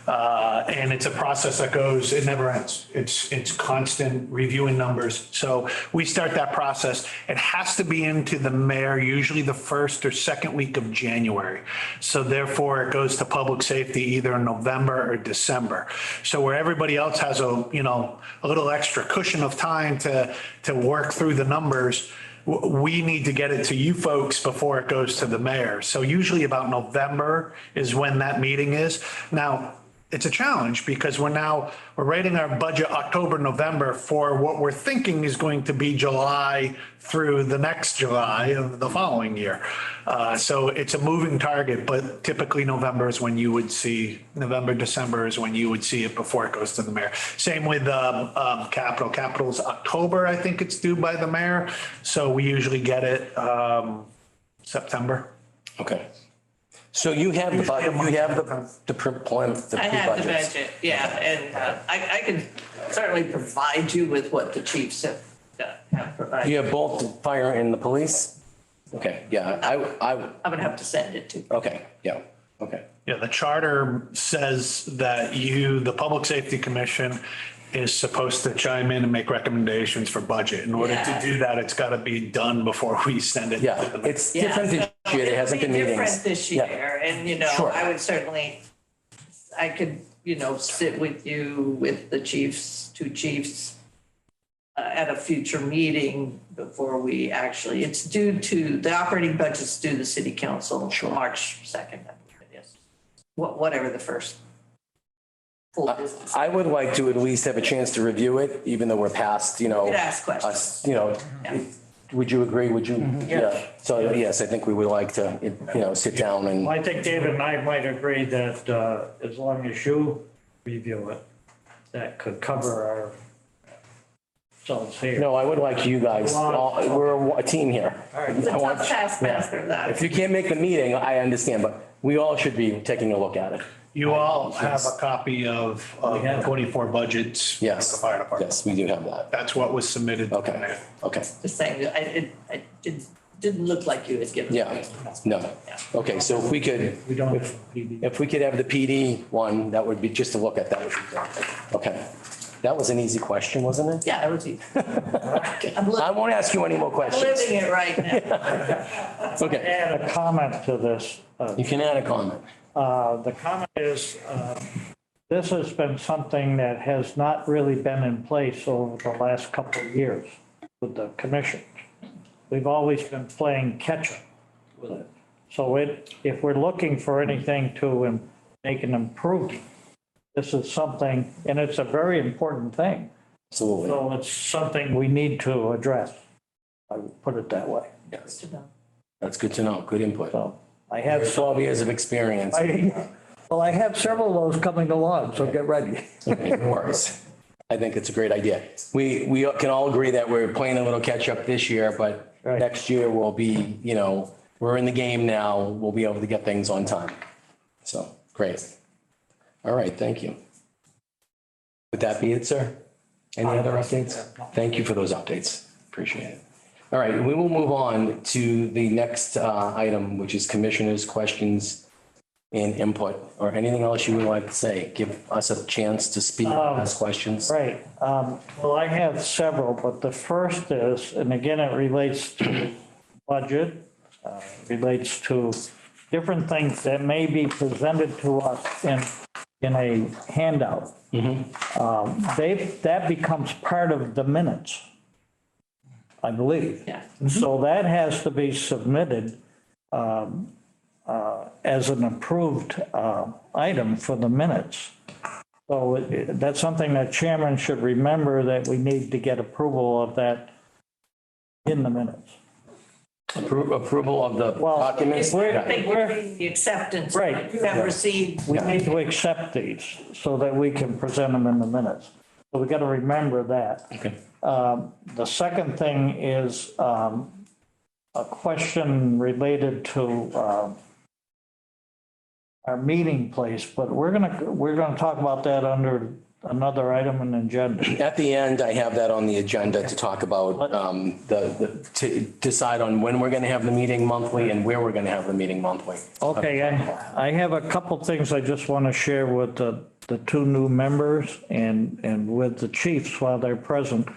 And it's a process that goes, it never ends. It's constant reviewing numbers. So we start that process. It has to be into the mayor, usually the first or second week of January. So therefore it goes to public safety either in November or December. So where everybody else has a little extra cushion of time to work through the numbers, we need to get it to you folks before it goes to the mayor. So usually about November is when that meeting is. Now, it's a challenge because we're writing our budget October, November for what we're thinking is going to be July through the next July of the following year. So it's a moving target, but typically November, December is when you would see it before it goes to the mayor. Same with capital. Capital's October, I think it's due by the mayor. So we usually get it September. Okay. So you have the budget, you have the pre-budgets. I have the budget, yeah, and I can certainly provide you with what the chiefs have provided. You have both the fire and the police? Okay, yeah, I would have to send it to you. okay, yeah, okay. Yeah, the charter says that the Public Safety Commission is supposed to chime in and make recommendations for budget. In order to do that, it's got to be done before we send it. Yeah, it's different this year. There hasn't been meetings. Different this year, and Sure. I would certainly, I could, sit with you with the two chiefs at a future meeting before we actually, it's due to, the operating budget's due to the city council March 2nd, I believe it is. Whatever the first full business. I would like to at least have a chance to review it, even though we're past, You could ask questions. Yeah. Would you agree? Would you? Yeah. So yes, I think we would like to, sit down and. I think David and I might agree that as long as you review it, that could cover ourselves here. No, I would like you guys, we're a team here. It's a tough taskmaster, that. If you can't make the meeting, I understand, but we all should be taking a look at it. You all have a copy of 24 budgets for the Yes. fire department. Yes, we do have that. That's what was submitted. Okay, okay. Just saying, it didn't look like you had given. Yeah, no. Okay, so if we could, We don't have PD. if we could have the PD one, that would be, just to look at that. Okay. That was an easy question, wasn't it? Yeah, it was easy. I won't ask you any more questions. Living it right now. Okay, Add a comment to this. you can add a comment. The comment is, this has been something that has not really been in place over the last couple of years with the commission. We've always been playing catch-up with it. So if we're looking for anything to make an improvement, this is something, and it's a very important thing. Absolutely. So it's something we need to address. I would put it that way. Yes. That's good to know. Good input. So I have 12 years of experience. Well, I have several of those coming along, so get ready. No worries. I think it's a great idea. We can all agree that we're playing a little catch up this year, but Right. next year we'll be, we're in the game now. We'll be able to get things on time. So, great. All right, thank you. Would that be it, sir? Any other updates? Thank you for those updates. Appreciate it. All right, we will move on to the next item, which is commissioners' questions and input, or anything else you would like to say. Give us a chance to speak, ask questions. Right. Well, I have several, but the first is, and again, it relates to budget, relates to different things that may be presented to us in a handout. That becomes part of the minutes, I believe. Yeah. So that has to be submitted as an approved item for the minutes. So that's something that chairman should remember, that we need to get approval of that in the minutes. Approval of the Well, documents? we're- I think the acceptance. Right. You have received. We need to accept these so that we can present them in the minutes. So we got to remember that. Okay. The second thing is a question related to our meeting place, but we're gonna talk about that under another item in the agenda. At the end, I have that on the agenda to talk about, to decide on when we're going to have the meeting monthly and where we're going to have the meeting monthly. Okay, I have a couple things I just want to share with the two new members and with the chiefs while they're present,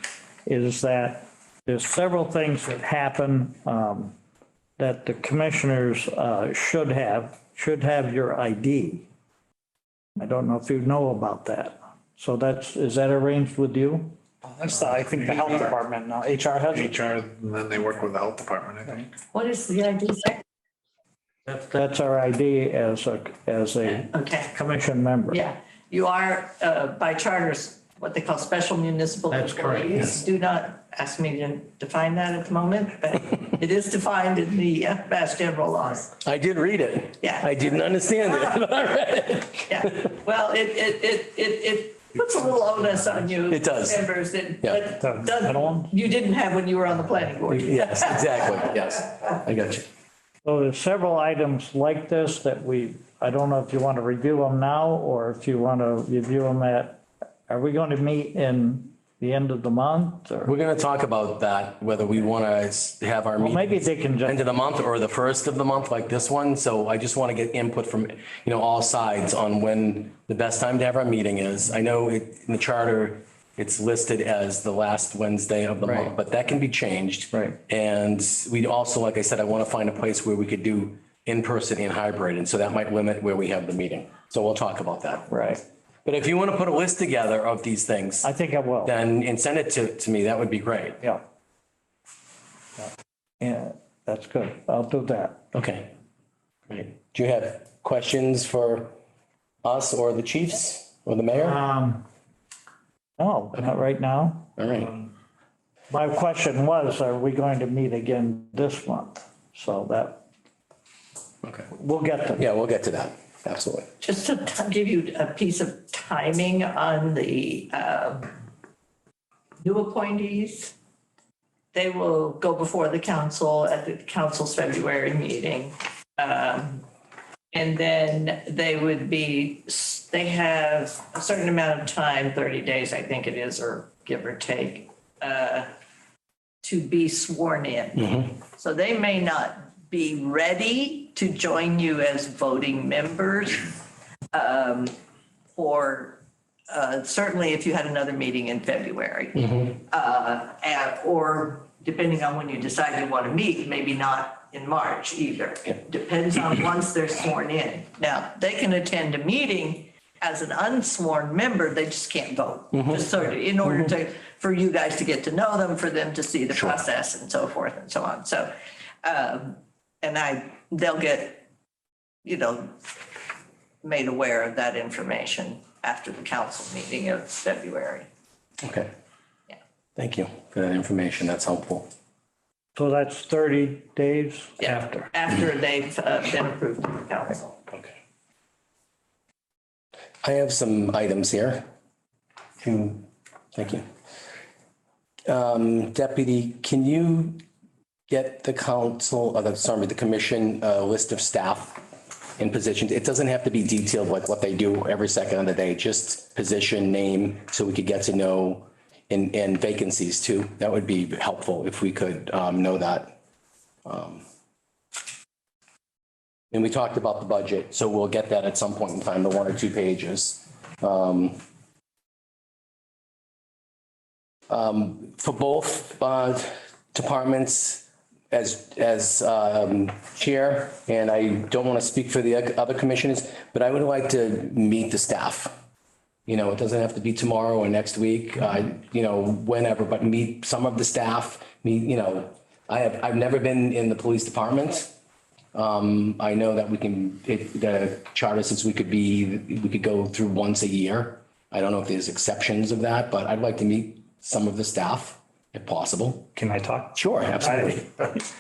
is that there's several things that happen that the commissioners should have your ID. I don't know if you know about that. So is that arranged with you? That's I think the health department, now HR has it. HR, and then they work with the health department, I think. What is the ID say? That's our ID as a Okay, commission member. yeah. You are by charters, what they call special municipal That's correct, employees. Do not ask me to define that at the moment, but it is defined in the Mass General laws. I did read it. Yeah. I didn't understand it, but I read it. Yeah, well, it puts a little onus on you. It does. Members that, Yeah. you didn't have when you were on the planning board. Yes, exactly. Yes, I got you. So there's several items like this that I don't know if you want to review them now or if you want to review them are we going to meet in the end of the month or? We're going to talk about that, whether we want to have our meeting Maybe they can just. end of the month or the first of the month like this one. So I just want to get input from, all sides on when the best time to have our meeting is. I know in the charter, it's listed as the last Wednesday of the month, Right. but that can be changed. Right. And we also, like I said, I want to find a place where we could do in-person and hybrid. And so that might limit where we have the meeting. So we'll talk about that. Right. But if you want to put a list together of these things, I think I will. then and send it to me, that would be great. Yeah. Yeah, that's good. I'll do that. Okay. Great. Do you have questions for us or the chiefs or the mayor? No, not right now. All right. My question was, are we going to meet again this month? So Okay. we'll get to. Yeah, we'll get to that. Absolutely. Just to give you a piece of timing on the new appointees, they will go before the council at the council's February meeting. And then they have a certain amount of time, 30 days, I think it is, or give or take, to be sworn in. So they may not be ready to join you as voting members. Or certainly if you had another meeting in February. Or depending on when you decide you want to meet, maybe not in March either. Depends on once they're sworn in. Now, they can attend a meeting as an unsworn member, they just can't vote. Just sort of in order for you guys to get to know them, for them to see the process and so forth and so on. So, they'll get, made aware of that information after the council meeting of February. Okay. Yeah. Thank you for that information. That's helpful. So that's 30 days Yeah, after. After they've been approved by the council. Okay. I have some items here. Thank you. Deputy, can you get the council, the commission, a list of staff in positions? It doesn't have to be detailed like what they do every second of the day, just position, name, so we could get to know, and vacancies too. That would be helpful if we could know that. And we talked about the budget, so we'll get that at some point in time, the 1 or 2 pages. For both departments, as chair, and I don't want to speak for the other commissioners, but I would like to meet the staff. You know, it doesn't have to be tomorrow or next week, you know, whenever, but meet some of the staff, you know, I've never been in the police department. I know that the charter says we could go through once a year. I don't know if there's exceptions of that, but I'd like to meet some of the staff if possible. Can I talk? Sure, absolutely.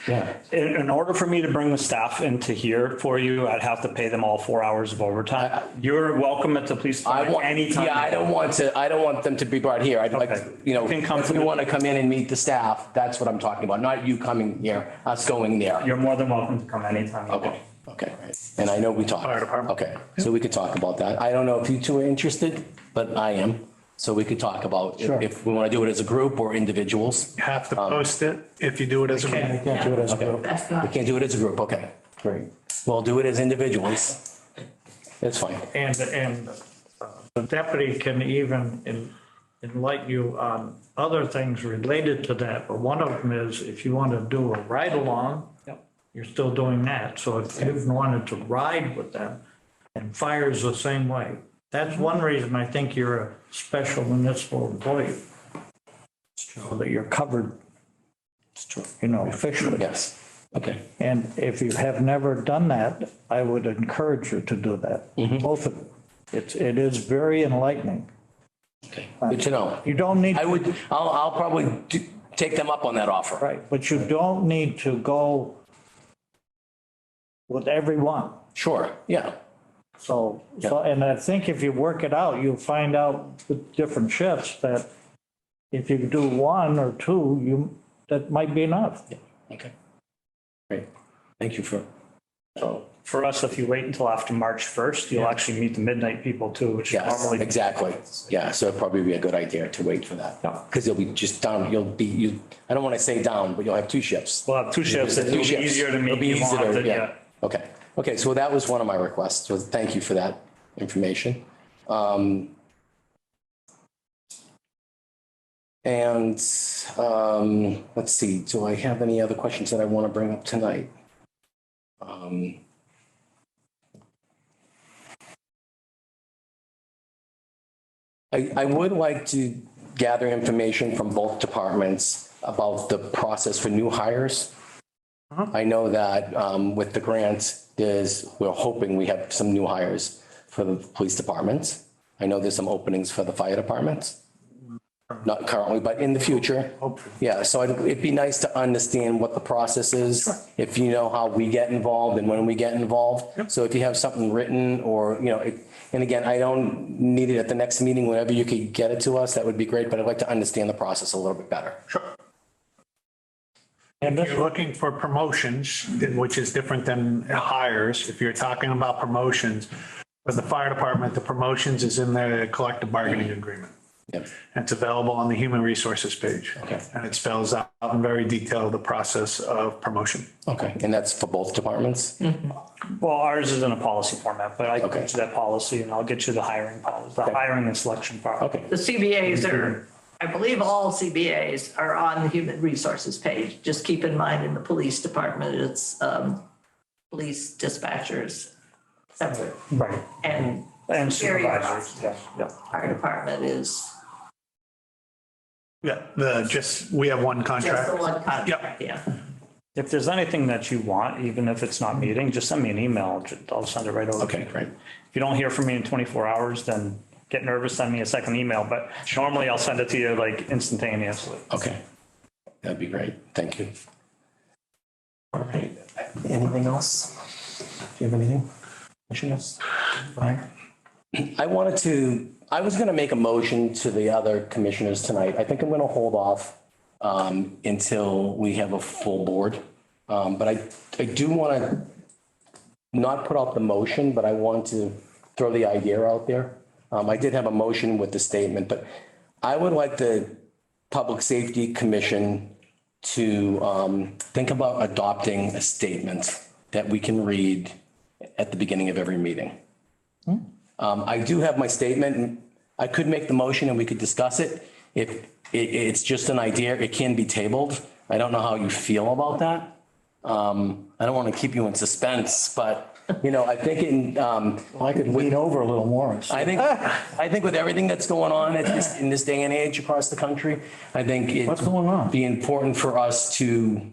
Yeah. In order for me to bring the staff into here for you, I'd have to pay them all 4 hours of overtime. You're welcome at the police department anytime. Yeah, I don't want them to be brought here. I'd like, you know, if you want to come in and meet the staff, that's what I'm talking about. Not you coming here, us going there. You're more than welcome to come anytime you want. Okay. Okay. And I know we talked. Fire department. Okay. So we could talk about that. I don't know if you two are interested, but I am. So we could talk about if we want to do it as a group or individuals. You have to post it if you do it as a group. Can't do it as a group. That's We not, can't do it as a group. Okay, great. We'll do it as individuals. It's fine. And the deputy can even enlighten you on other things related to that. But one of them is if you want to do a ride along, you're still doing that. So if you've wanted to ride with them, and fire's the same way. That's one reason I think you're a special municipal employee. So that you're covered, It's true. you know, officially. Yes. Okay. And if you have never done that, I would encourage you to do that. Both of them. It is very enlightening. Okay. Good to know. You don't need. I'll probably take them up on that offer. Right, but you don't need to go with everyone. Sure. Yeah. So, and I think if you work it out, you'll find out with different shifts that if you do 1 or 2, that might be enough. Yeah. Okay. Great. Thank you for. So for us, if you wait until after March 1st, you'll actually meet the midnight people too, which is Yes, normally. exactly. Yeah. So it'd probably be a good idea to wait for that. Yeah. Because you'll be just down. I don't want to say down, but you'll have 2 shifts. We'll have 2 shifts. It'll be easier to meet. It'll be You won't easier have to, to- yeah. Okay. Okay. So that was one of my requests. So thank you for that information. Let's see. Do I have any other questions that I want to bring up tonight? I would like to gather information from both departments about the process for new hires. I know that with the grant, we're hoping we have some new hires for the police departments. I know there's some openings for the fire departments. Not currently, but in the future. Yeah, so it'd be nice to understand what the process is, if you know how we get involved and when we get involved. So if you have something written or, you know, and again, I don't need it at the next meeting, whenever you could get it to us, that would be great, but I'd like to understand the process a little bit better. Sure. If you're looking for promotions, which is different than hires, if you're talking about promotions, for the fire department, the promotions is in the collective bargaining agreement. Yep. And it's available on the human resources page. Okay. And it spells out in very detail the process of promotion. Okay, and that's for both departments? Well, ours is in a policy format, but I can Okay. get you that policy and I'll get you the hiring policy, the hiring and selection part. Okay, the CBAs are, I believe all CBAs are on the human resources page. Just keep in mind in the police department, it's police dispatchers separate. Right. And And Superior supervisors, yes, yeah. fire department is Yeah, we have one just contract. the one contract, yeah. If there's anything that you want, even if it's not meeting, just send me an email. I'll send it right over. okay, great. If you don't hear from me in 24 hours, then get nervous, send me a second email. But normally I'll send it to you like instantaneously. Okay, that'd be great. Thank you. All right. Anything else? Do you have anything? Commissioners? Fine. I was going to make a motion to the other commissioners tonight. I think I'm going to hold off until we have a full board. But I do want to not put out the motion, but I want to throw the idea out there. I did have a motion with the statement, but I would like the Public Safety Commission to think about adopting a statement that we can read at the beginning of every meeting. I do have my statement, and I could make the motion and we could discuss it. If it's just an idea, it can be tabled. I don't know how you feel about that. I don't want to keep you in suspense, but I think I could lean over a little more. And see. I think with everything that's going on in this day and age across the country, I think What's going on? it'd be important for us to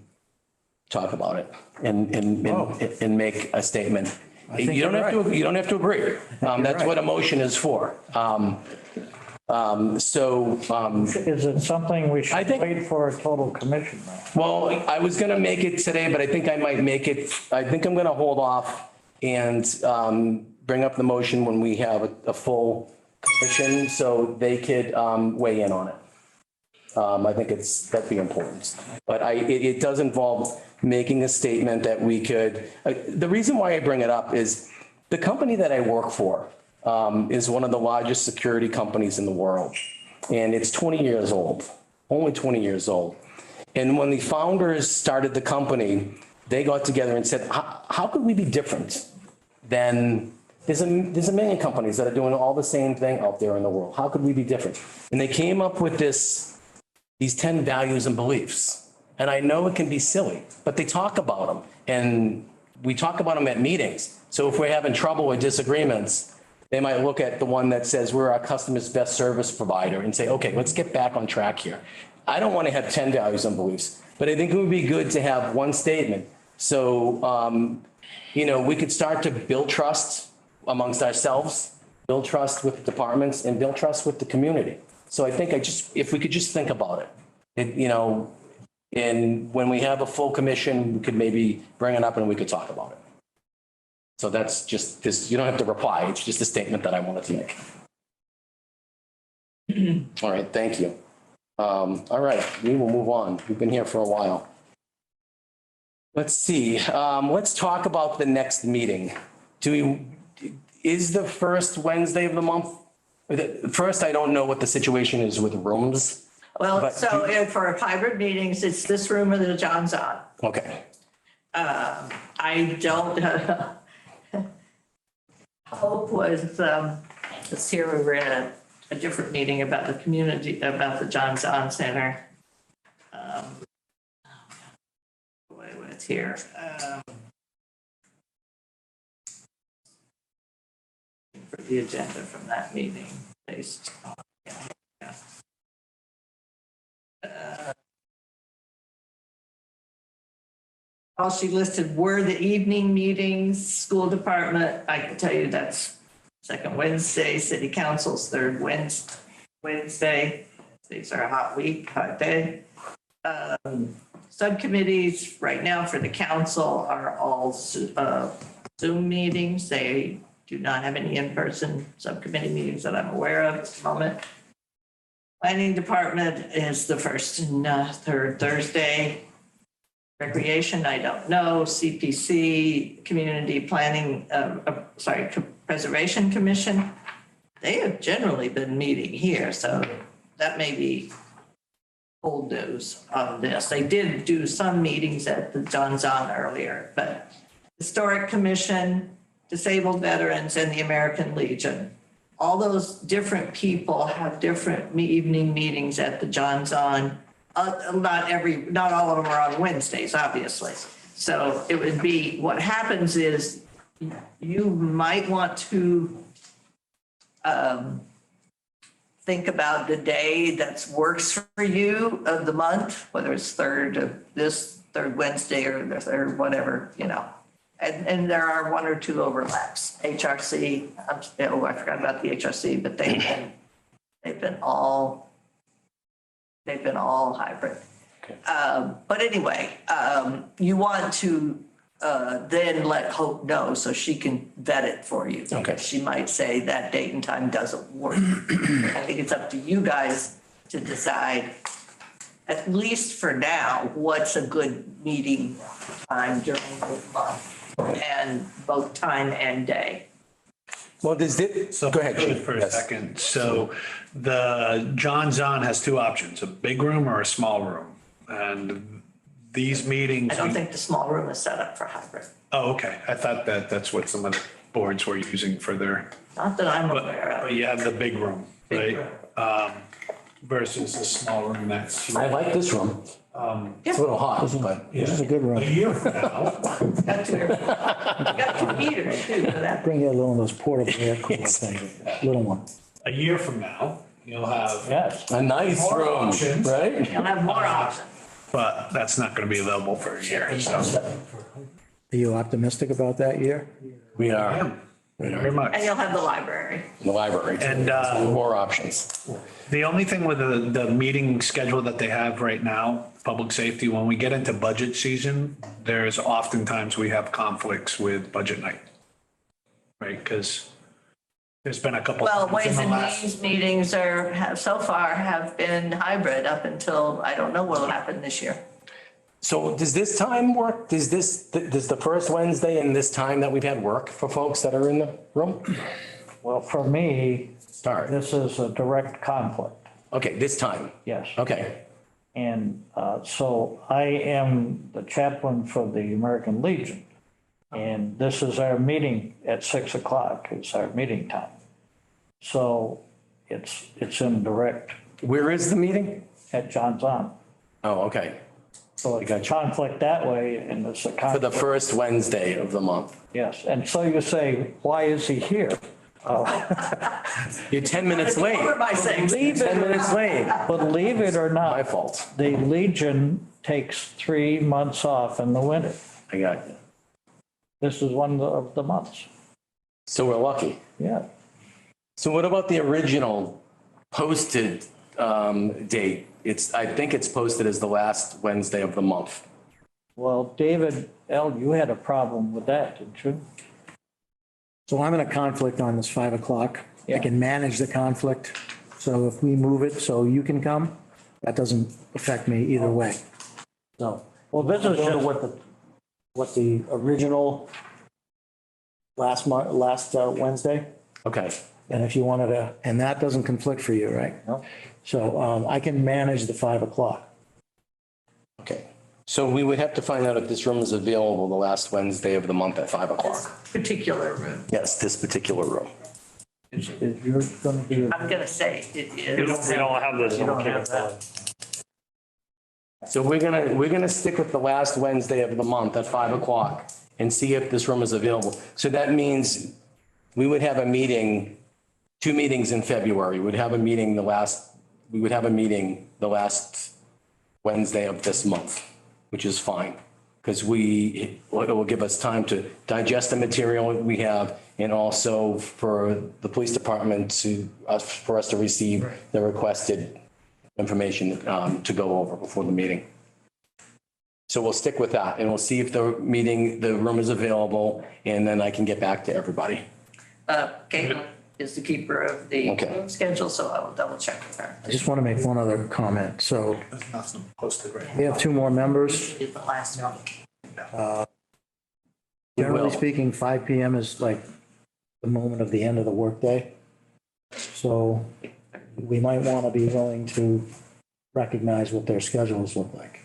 talk about it and make a statement. You don't have to agree. That's what a motion is for. Is it something we should wait for a total commission though? Well, I was going to make it today, but I think I might make it. I think I'm going to hold off and bring up the motion when we have a full commission so they could weigh in on it. I think that'd be important. But it does involve making a statement that we could. The reason why I bring it up is the company that I work for is one of the largest security companies in the world. And it's 20 years old, only 20 years old. And when the founders started the company, they got together and said, how could we be different than, there's a million companies that are doing all the same thing out there in the world. How could we be different? And they came up with these 10 values and beliefs. And I know it can be silly, but they talk about them. And we talk about them at meetings. So if we're having trouble or disagreements, they might look at the one that says we're our customer's best service provider and say, okay, let's get back on track here. I don't want to have 10 values and beliefs, but I think it would be good to have one statement. So, we could start to build trust amongst ourselves, build trust with the departments, and build trust with the community. So I think if we could just think about it, and when we have a full commission, we could maybe bring it up and we could talk about it. So that's just this, you don't have to reply. It's just a statement that I wanted to make. All right, thank you. All right, we will move on. We've been here for a while. Let's see. Let's talk about the next meeting. Is the first Wednesday of the month? First, I don't know what the situation is with rooms. Well, But so for hybrid meetings, it's this room or the John's on. Okay. I don't, Hope was, this year we were in a different meeting about the community, about the John's on Center. What's here? For the agenda from that meeting based on, yeah. All she listed were the evening meetings, school department. I can tell you that's second Wednesday, city council's third Wednesday. These are a hot week, hot day. Subcommittees right now for the council are all Zoom meetings. They do not have any in-person subcommittee meetings that I'm aware of at the moment. Planning department is the first and third Thursday. Recreation, I don't know. CPC, Community Planning, Preservation Commission. They have generally been meeting here, so that may be old news on this. They did do some meetings at the John's on earlier, but Historic Commission, Disabled Veterans, and the American Legion. All those different people have different evening meetings at the John's on. Not all of them are on Wednesdays, obviously. So it would be, what happens is you might want to think about the day that works for you of the month, whether it's third Wednesday or the third, whatever, And there are one or two overlaps. HRC, I forgot about the HRC, but they've been all hybrid. But anyway, you want to then let Hope know so she can vet it for you. Okay. She might say that date and time doesn't work. I think it's up to you guys to decide, at least for now, what's a good meeting time during the month, and both time and day. Well, does it, So go ahead, Chief. for a Yes. second. So the John Zahn has two options, a big room or a small room. And these meetings. I don't think the small room is set up for hybrid. Oh, okay. I thought that's what some of the boards were using for their, Not that I'm but aware of. you have the big room, Big right? Versus a small room that's. I like this room. It's a little hot, but This is a good room. A year from now, Got two heaters too for that. Bring you a little of those portable air cooler things, little one. a year from now, you'll have, Yes. a nice More room, options. right? You'll have more options. but that's not going to be available for a year. So Are you optimistic about that year? We I are am very much. And you'll have the library. in the library. And, More options. The only thing with the meeting schedule that they have right now, public safety, when we get into budget season, there's oftentimes we have conflicts with budget night. Right, because there's been a couple. Well, times in Ways the and last- Means meetings so far have been hybrid up until, I don't know what will happen this year. So does this time work? Does the first Wednesday and this time that we've had work for folks that are in the room? Well, for me, Start. this is a direct conflict, Okay, this time. yes. Okay. And so I am the chaplain for the American Legion. And this is our meeting at 6 o'clock. It's our meeting time. So it's in direct Where is the meeting? at John's On. Oh, okay. So it's a Gotcha. conflict that way and it's a For the conflict, first Wednesday of the month. yes. And so you say, why is he here? You're 10 minutes late. Over by six. 10 minutes late. Believe it or My not, fault. the Legion takes 3 months off in the winter. I got you. This is one of the months, So we're lucky. yeah. So what about the original posted date? I think it's posted as the last Wednesday of the month. Well, David L., you had a problem with that, didn't you? So I'm in a conflict on this 5 o'clock. I Yeah. can manage the conflict. So if we move it so you can come, that doesn't affect me either way. So. Well, this is Go to just, what the original last Wednesday, Okay. and if you wanted to, and that doesn't conflict for you, right? No. So I can manage the 5 o'clock. Okay. So we would have to find out if this room is available the last Wednesday of the month at 5 o'clock. Particular room. Yes, this particular room. is you're gonna be, I'm gonna say it We is. don't have this. you don't have that. So we're gonna stick with the last Wednesday of the month at 5 o'clock and see if this room is available. So that means we would have a meeting, 2 meetings in February. We would have a meeting the last Wednesday of this month, which is fine. Because it will give us time to digest the material we have and also for the police department for us to receive the requested information to go over before the meeting. So we'll stick with that and we'll see if the room is available and then I can get back to everybody. Caitlin is the keeper of the Okay. schedule, so I will double check with her. I just want to make one other comment. So There's nothing posted right we have 2 more members. It's the last one. Generally speaking, 5 PM is like the moment of the end of the workday. So we might want to be willing to recognize what their schedules look like.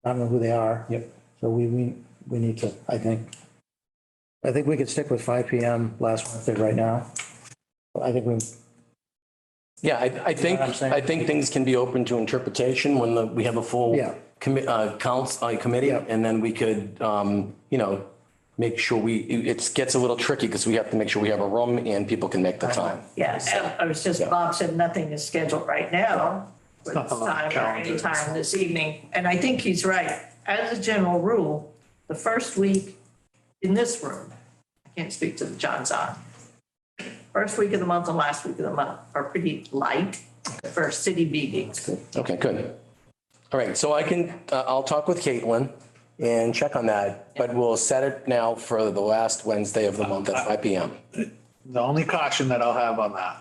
I don't know who they are. Yep. So we need to, I think we could stick with 5 PM last Wednesday right now. I think Yeah, I think, what I'm saying? I think things can be open to interpretation when we have a full Yeah. committee. Yeah. And then we could, make sure it gets a little tricky because we have to make sure we have a room and people can make the time. Yeah, and I was just, Bob said nothing is scheduled right now for this Nothing on the time or calendar. any time this evening. And I think he's right. As a general rule, the first week in this room, I can't speak to the John's on. First week of the month and last week of the month are pretty light for city meetings. Okay, good. All right, so I'll talk with Caitlin and check on that, but we'll set it now for the last Wednesday of the month at 5 PM. The only caution that I'll have on that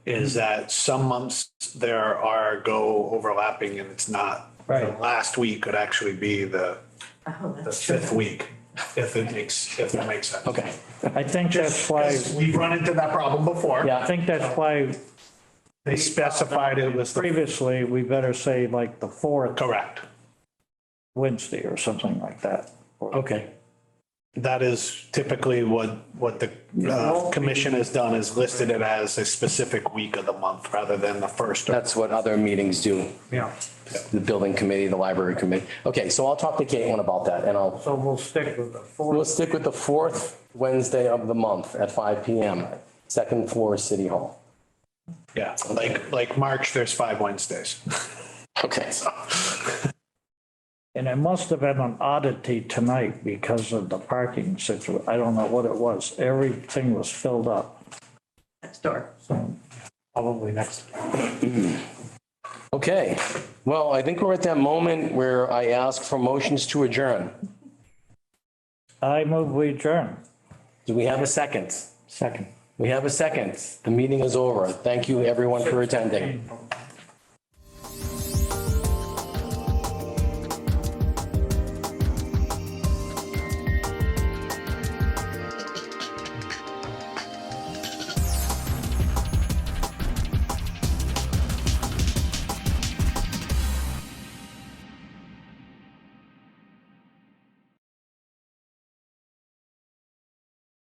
is that some months there are go overlapping and it's not. Right. The last week could actually be the fifth week, if it makes sense. Okay, I think that's why, We've run into that problem before. I think that's why They specified it was the, previously, we better say like the fourth correct. Wednesday or something like that. okay. That is typically what the commission has done, is listed it as a specific week of the month rather than the first. That's what other meetings do, Yeah. the building committee, the library committee. Okay, so I'll talk to Caitlin about that and So we'll stick with the we'll fourth. stick with the fourth Wednesday of the month at 5 PM, second floor, City Hall. Yeah, like March, there's 5 Wednesdays. Okay. And it must have been an oddity tonight because of the parking situation. I don't know what it was. Everything was filled up. Next door. So Probably next. Okay, well, I think we're at that moment where I ask for motions to adjourn. I move we adjourn. Do we have a second? Second. We have a second. The meeting is over. Thank you, everyone, for attending.